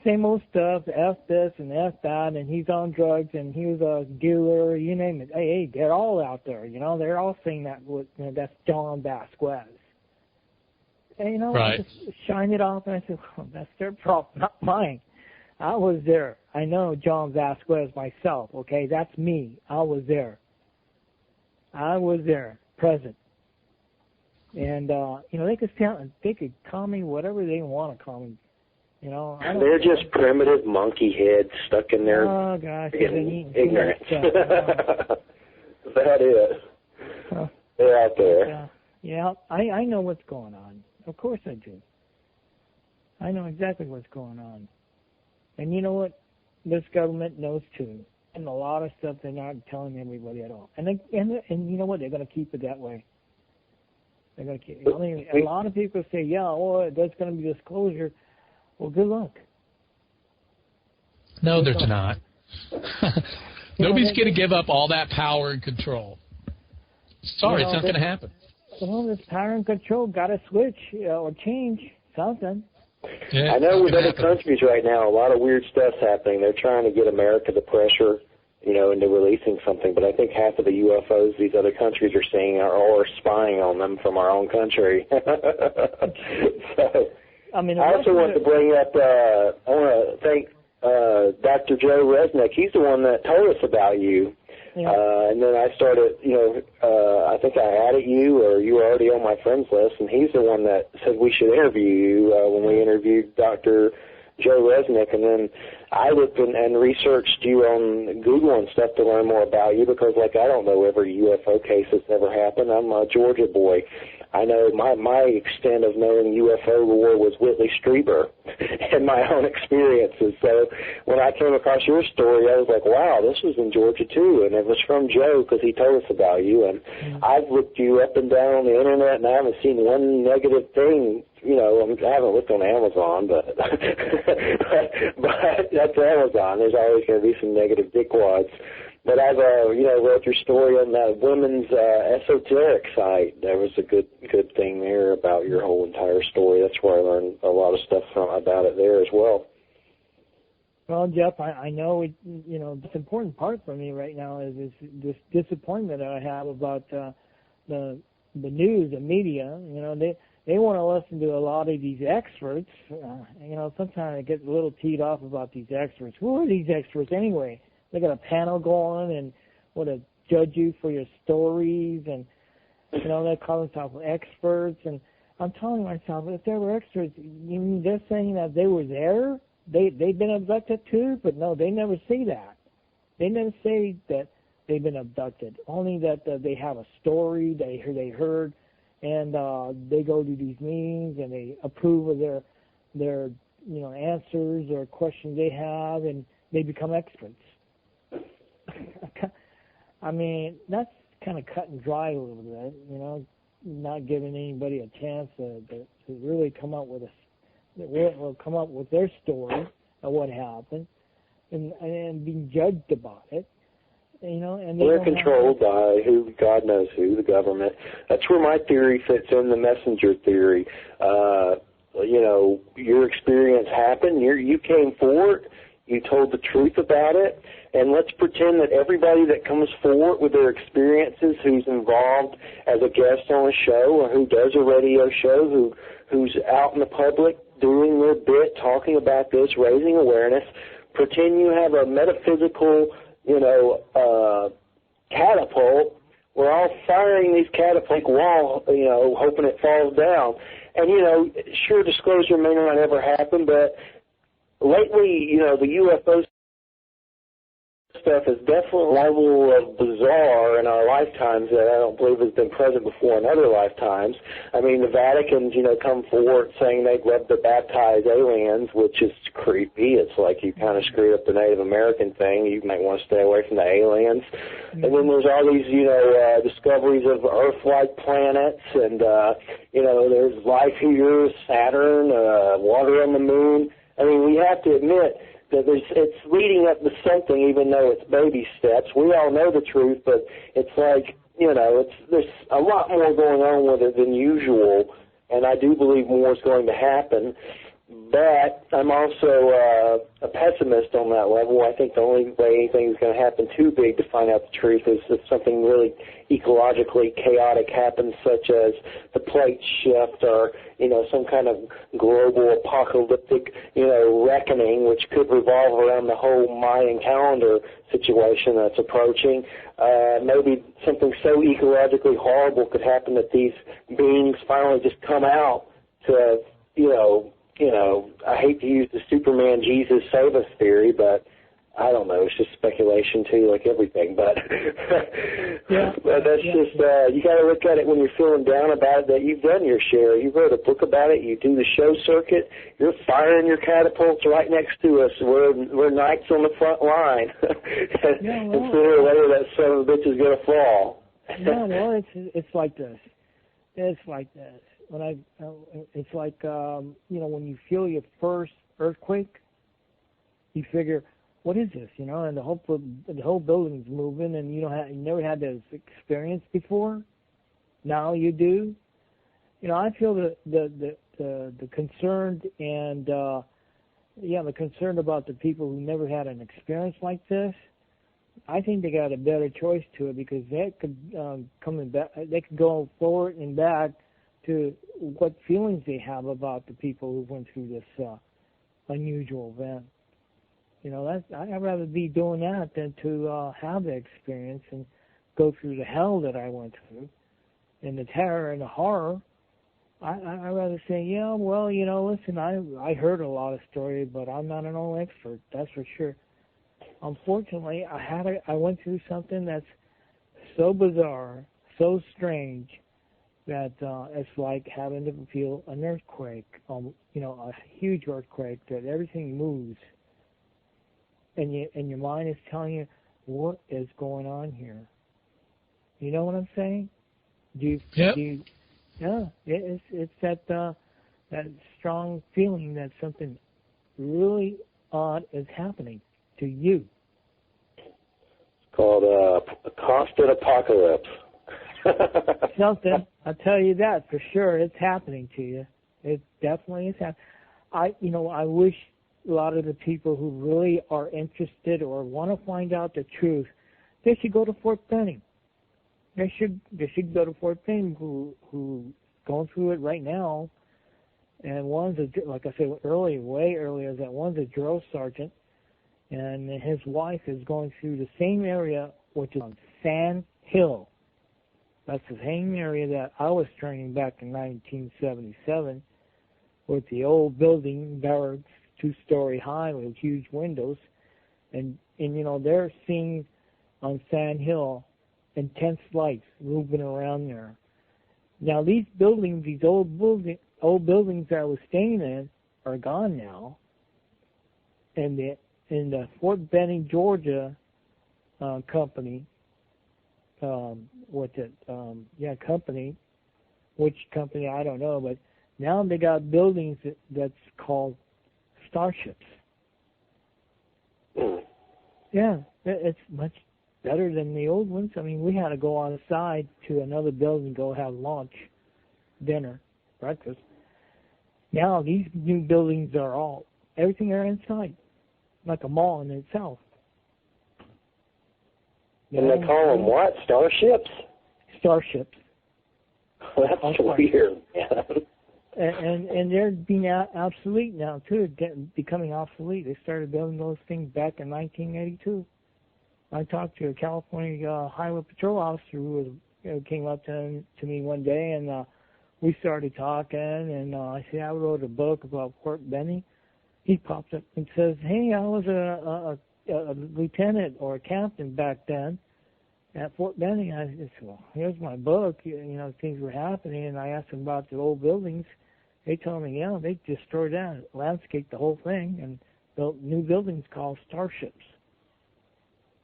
same old stuff. F this and F that, and he's on drugs and he was a dealer. You name it. Hey, they're all out there. They're all saying that. That's John Vasquez. And right. I just shine it off, and I said, well, that's their problem, not mine. I was there. I know John Vasquez myself, okay? That's me. I was there. Present. And, they could call me whatever they want to call me. They're just primitive monkey heads stuck in there. Oh, gosh. Ignorance. That is. They're out there. Yeah, I know what's going on. Of course I do. I know exactly what's going on. And you know what? This government knows too. And a lot of stuff they're not telling everybody at all. And you know what? They're going to keep it that way. They're going to keep it. I mean, a lot of people say, there's going to be disclosure. Well, good luck. No, there's not. Nobody's going to give up all that power and control. Sorry, it's not going to happen. Well, this power and control got to switch or change something. Yeah, I know with other countries right now, a lot of weird stuff's happening. They're trying to get America to pressure, into releasing something. But I think half of the UFOs these other countries are seeing are spying on them from our own country. So, I also want to bring up, I want to thank Dr. Joe Resnick. He's the one that told us about you. Yeah. And then I started, I think I added you, or you were already on my friends list, and he's the one that said we should interview you when we interviewed Dr. Joe Resnick. And then I looked and researched you on Google and stuff to learn more about you because, I don't know every UFO case that's ever happened. I'm a Georgia boy. I know my extent of knowing UFO lore was Whitley Strieber and my own experiences. So when I came across your story, I was like, wow, this was in Georgia too. And it was from Joe because he told us about you. And I've looked you up and down on the Internet, and I haven't seen one negative thing. I haven't looked on Amazon, but but that's Amazon. There's always going to be some negative dickwads. But I've, read your story on that women's esoteric site. There was a good thing there about your whole entire story. That's where I learned a lot of stuff about it there as well. Well, Jeff, I know this important part for me right now is this disappointment that I have about the news, the media. They want to listen to a lot of these experts. Sometimes I get a little teed off about these experts. Who are these experts anyway? They got a panel going and want to judge you for your stories, and they call themselves experts. And I'm telling myself, if they were experts, you mean they're saying that they were there? They've been abducted too? But no, they never say that. They never say that they've been abducted. Only that they have a story they heard, and they go to these meetings and they approve of their answers or questions they have, and they become experts. I mean, that's kind of cut and dry a little bit, not giving anybody a chance to really come up with their story of what happened and being judged about it. And they're controlled by who, God knows who, the government. That's where my theory fits in, the messenger theory. Your experience happened. You came forward. You told the truth about it, and let's pretend that everybody that comes forward with their experiences, who's involved as a guest on a show or who does a radio show, who's out in the public doing their bit, talking about this, raising awareness, pretend you have a metaphysical, catapult. We're all firing these catapult wall, hoping it falls down. And, sure, disclosure may not ever happen, but lately, the UFO stuff is definitely a level of bizarre in our lifetimes that I don't believe has been present before in other lifetimes. I mean, the Vatican's, come forward saying they'd love to baptize aliens, which is creepy. It's like you kind of screwed up the Native American thing. You might want to stay away from the aliens. Mm-hmm. And then there's all these, discoveries of Earth-like planets, and, there's life here, Saturn, water on the moon. I mean, we have to admit that it's leading up to something, even though it's baby steps. We all know the truth, but it's like, there's a lot more going on with it than usual, and I do believe more is going to happen. But I'm also a pessimist on that level. I think the only way anything's going to happen too big to find out the truth is if something really ecologically chaotic happens, such as the plate shift or, some kind of global apocalyptic, reckoning, which could revolve around the whole Mayan calendar situation that's approaching. Maybe something so ecologically horrible could happen that these beings finally just come out to, I hate to use the Superman Jesus save us theory, but I don't know. It's just speculation too, like everything. But but that's just you got to look at it when you're feeling down about it. That you've done your share. You wrote a book about it. You do the show circuit. You're firing your catapults right next to us. We're knights on the front line. And sooner or later, that son of a bitch is going to fall. Well, it's like this. It's like this. It's like when you feel your first earthquake, you figure, what is this? And the whole building's moving, and you never had this experience before. Now you do. I feel the concerned and the concern about the people who never had an experience like this. I think they got a better choice to it because they could they could go forward and back to what feelings they have about the people who went through this unusual event. I'd rather be doing that than to have the experience and go through the hell that I went through and the terror and the horror. I'd rather say, listen, I heard a lot of stories, but I'm not an old expert, that's for sure. Unfortunately, I went through something that's so bizarre, so strange, that it's like having to feel an earthquake, a huge earthquake, that everything moves, and your mind is telling you what is going on here. You know what I'm saying? It's that strong feeling that something really odd is happening to you. It's called a constant apocalypse. Something, I'll tell you that for sure. It's happening to you. It definitely is happening. I wish a lot of the people who really are interested or want to find out the truth, they should go to Fort Benning. They should go to Fort Benning, who going through it right now. And one's like I said way earlier, that one's a drill sergeant, and his wife is going through the same area, which is on Sand Hill. That's the same area that I was training back in 1977 with the old building, barracks, 2-story high with huge windows. And they're seeing on Sand Hill intense lights moving around there. Now, these buildings, these old buildings that I was staying in are gone now. And the Fort Benning, Georgia company, company, which company I don't know, but now they got buildings that's called starships. Yeah, it's much better than the old ones. I mean, we had to go on the side to another building, go have lunch, dinner, breakfast. Now these new buildings are everything are inside, like a mall in itself. And they call them what? Starships? Starships. That's weird. And they're being obsolete now too, becoming obsolete. They started building those things back in 1982. I talked to a California Highway Patrol officer who came up to me one day, and we started talking. And I said I wrote a book about Fort Benning. He popped up and says, "Hey, I was a lieutenant or a captain back then at Fort Benning." I said, "Well, here's my book. Things were happening." And I asked them about the old buildings. They told me, they destroyed that, landscaped the whole thing, and built new buildings called starships.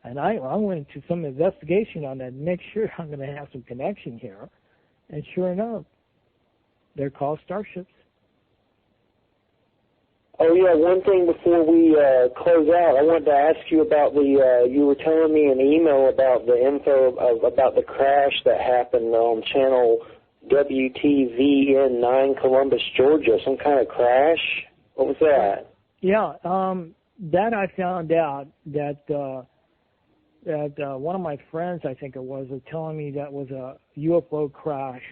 And I went into some investigation on that to make sure I'm going to have some connection here. And sure enough, they're called starships. Oh, yeah, one thing before we close out, I wanted to ask you about you were telling me an email about the info about the crash that happened on channel WTVN9 Columbus, Georgia, some kind of crash? What was that? Yeah, that I found out that one of my friends, I think it was telling me that was a UFO crash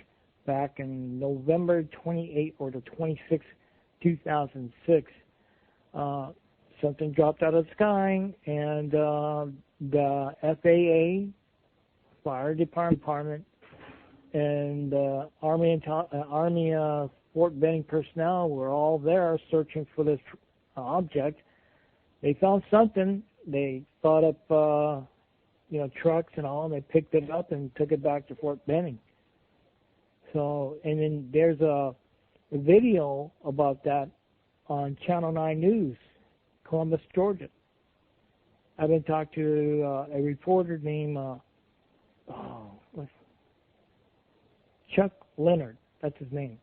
back in November 28th or the 26th, 2006. Something dropped out of the sky, and the FAA, Fire Department, and Army Fort Benning personnel were all there searching for this object. They found something. They thought up, trucks and all, and they picked it up and took it back to Fort Benning. So, and then there's a video about that on Channel 9 News, Columbus, Georgia. I've been talking to a reporter named Chuck Leonard. That's his name.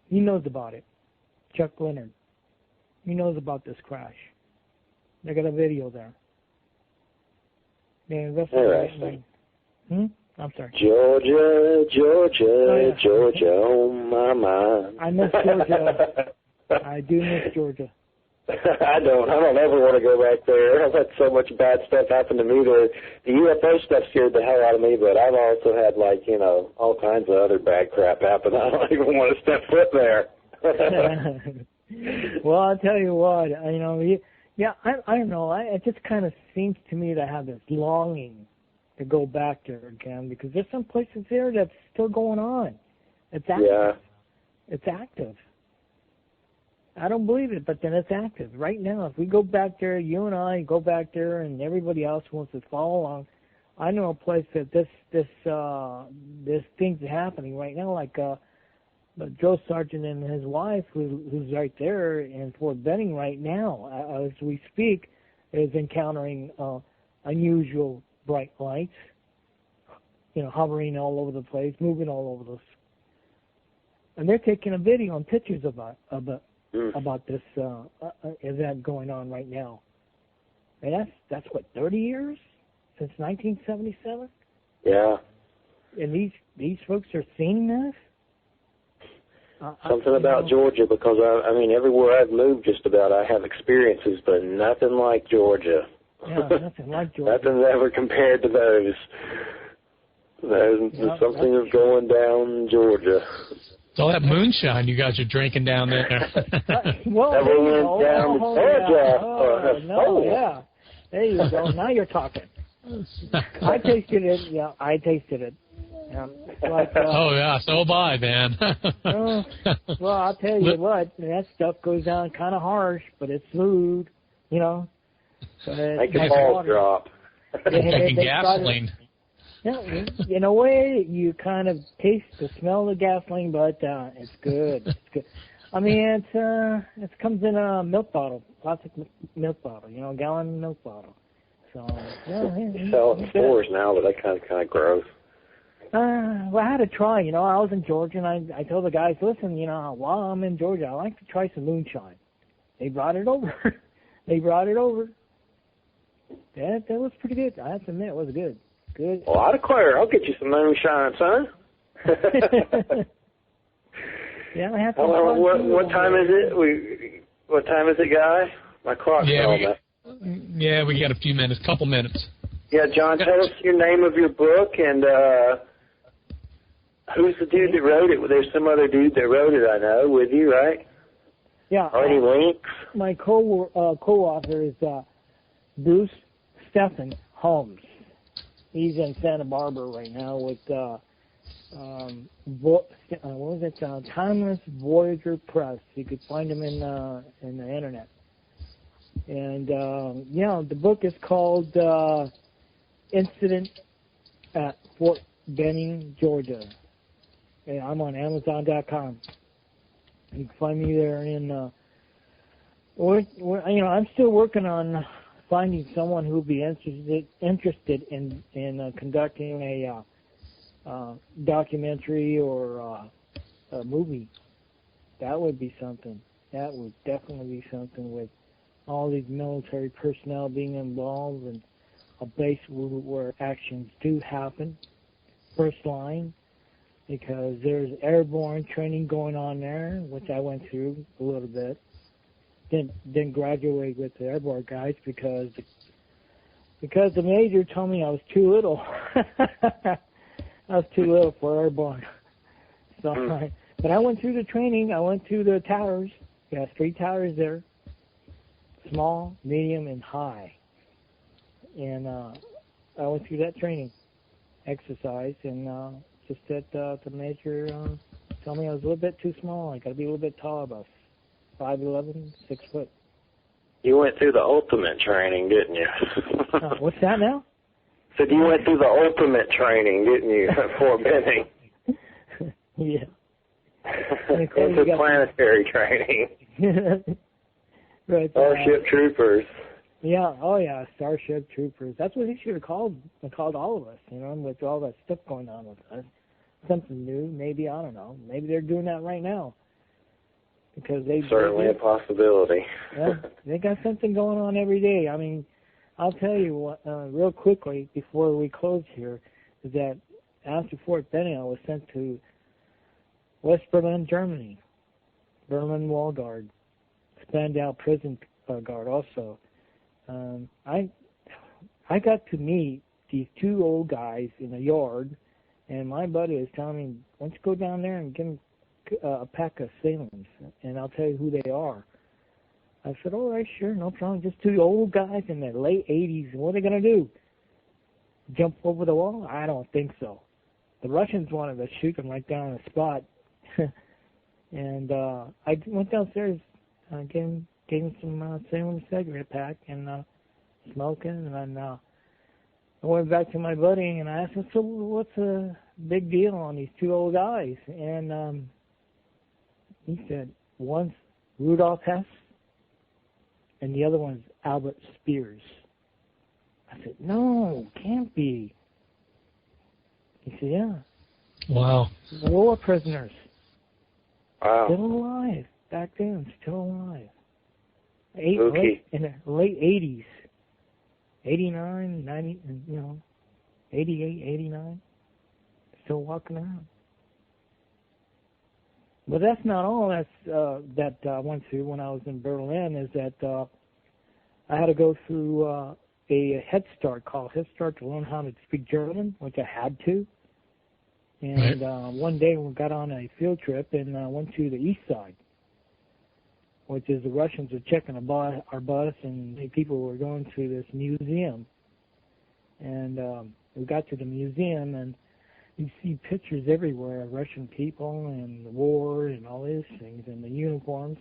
He knows about it. Chuck Leonard. He knows about this crash. They got a video there. They investigated. I'm sorry. Georgia, Georgia, oh, yeah. Georgia, on my mind. I miss Georgia. I do miss Georgia. I don't ever want to go back there. I've had so much bad stuff happen to me there. The UFO stuff scared the hell out of me, but I've also had, all kinds of other bad crap happen. I don't even want to step foot there. Well, I'll tell you what, I don't know. It just kind of seems to me to have this longing to go back there again, because there's some places there that's still going on. It's active. Yeah. It's active. I don't believe it, but then it's active. Right now, if we go back there, you and I go back there, and everybody else wants to follow along, I know a place that this thing's happening right now, like Joe Sargent and his wife, who's right there in Fort Benning right now, as we speak, is encountering unusual bright lights, hovering all over the place, moving all over this. And they're taking a video and pictures about this event going on right now. And that's what, 30 years since 1977? Yeah. And these folks are seeing this? Something about Georgia, because everywhere I've moved just about, I have experiences, but nothing like Georgia. Yeah, nothing like Georgia. Nothing's ever compared to those. There's something is going down in Georgia. It's all that moonshine you guys are drinking down there. Well, there you go. Down to Georgia. Yeah. There you go. Now you're talking. I tasted it. Yeah, I tasted it. Oh, yeah, so have I, man. Well, I'll tell you what, that stuff goes down kind of harsh, but it's smooth, Make your balls drop. Like gasoline. In a way, you kind of taste the smell of the gasoline, but it's good. It's good. It comes in a milk bottle, plastic milk bottle, gallon milk bottle. So, They sell it in stores now, but that kind of gross. Well, I had to try. I was in Georgia, and I told the guys, listen, while I'm in Georgia, I like to try some moonshine. They brought it over. That was pretty good. I have to admit, it was good. Good. Well, I declare, I'll get you some moonshine, son. Yeah, I have to. What time is it? What time is it, guy? My clock's on that. Yeah, we got a few minutes, couple minutes. Yeah, John, tell us your name of your book and who's the dude that wrote it? There's some other dude that wrote it, I know, with you, right? Yeah. Are any links? My co-author is Bruce Stephen Holmes. He's in Santa Barbara right now with Timeless Voyager Press. You could find him in the internet. And the book is called Incident at Fort Benning, Georgia. And I'm on Amazon.com. You can find me there. And I'm still working on finding someone who would be interested in conducting a documentary or a movie. That would be something. That would definitely be something with all these military personnel being involved and a base where actions do happen, first line, because there's airborne training going on there, which I went through a little bit. didn't graduate with the airborne guys because the major told me I was too little. I was too little for airborne. So, but I went through the training. I went through the towers. Yeah, 3 towers there, small, medium, and high. And I went through that training, exercise, and just that the major told me I was a little bit too small. I got to be a little bit taller, about 5'11", 6 foot. You went through the ultimate training, didn't you? What's that now? So you went through the ultimate training, didn't you, for Benning? Yeah. Interplanetary training. Right. Starship Troopers. Yeah. Oh, yeah. Starship Troopers. That's what he should have called all of us. With all that stuff going on with us. Something new, maybe. I don't know. Maybe they're doing that right now. Because certainly a possibility. Yeah, they got something going on every day. I mean, I'll tell you what, real quickly before we close here, is that after Fort Benning, I was sent to West Berlin, Germany, Berlin Wall Guard, Spandau Prison Guard also. I got to meet these 2 old guys in a yard, and my buddy was telling me, why don't you go down there and give them a pack of sailings, and I'll tell you who they are. I said, all right, sure, no problem. Just 2 old guys in their late 80s. What are they going to do? Jump over the wall? I don't think so. The Russians wanted to shoot them right down on the spot. And I went downstairs, gave him some sailing cigarette pack and smoking, and then I went back to my buddy and I asked him, so what's the big deal on these 2 old guys? And he said, one's Rudolph Hess and the other one's Albert Spears. I said, no, can't be. He said, yeah. Wow. War prisoners. Wow. Still alive. Back then, still alive. Okay. In the late 80s. 89, 90, 88, 89. Still walking around. But that's not all that I went through when I was in Berlin, is that I had to go through a Head Start called Head Start to learn how to speak German, which I had to. And one day we got on a field trip and went to the east side, which is the Russians were checking our bus, and the people were going to this museum. And we got to the museum, and you see pictures everywhere of Russian people and the war and all these things and the uniforms.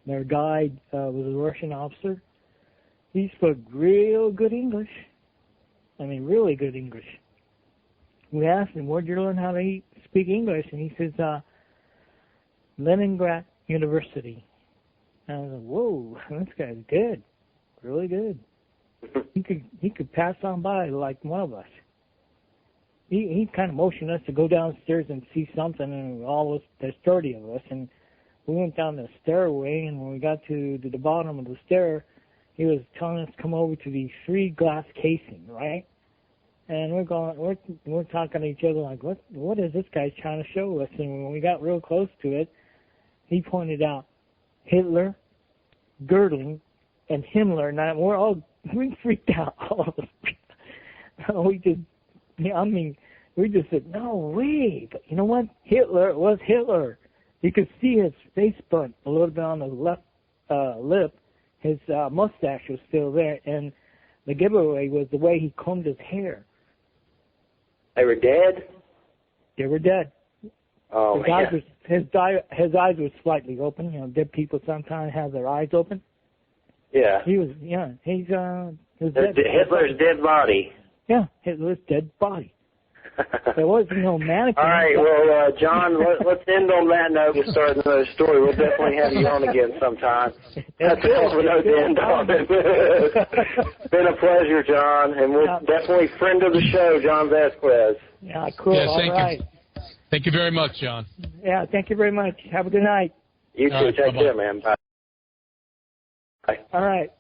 Their guide was a Russian officer. He spoke real good English. I mean, really good English. We asked him, where'd you learn how to speak English? And he says, Leningrad University. And I was like, whoa, this guy's good. Really good. He could pass on by like one of us. He kind of motioned us to go downstairs and see something, and there's 30 of us, and we went down the stairway, and when we got to the bottom of the stair, he was telling us to come over to these 3 glass casing, right? And we're talking to each other like, what is this guy trying to show us? And when we got real close to it, he pointed out Hitler, Göring, and Himmler. Now we freaked out, all of us. We just said, no way. But you know what? Hitler was Hitler. You could see his face burnt a little bit on the left lip. His mustache was still there, and the giveaway was the way he combed his hair. They were dead? They were dead. Oh, man. His eyes were slightly open. Dead people sometimes have their eyes open. Yeah. He's Hitler's dead body. Yeah, Hitler's dead body. There was no mannequin. All right, well, John, let's end on that note and start another story. We'll definitely have you on again sometime. That's a hell of a note to end on. It's been a pleasure, John, and we're definitely friend of the show, John Vasquez. Yeah, cool. Yes, all right. Thank you very much, John. Yeah, thank you very much. Have a good night. You too. Take care, man. Bye. All right.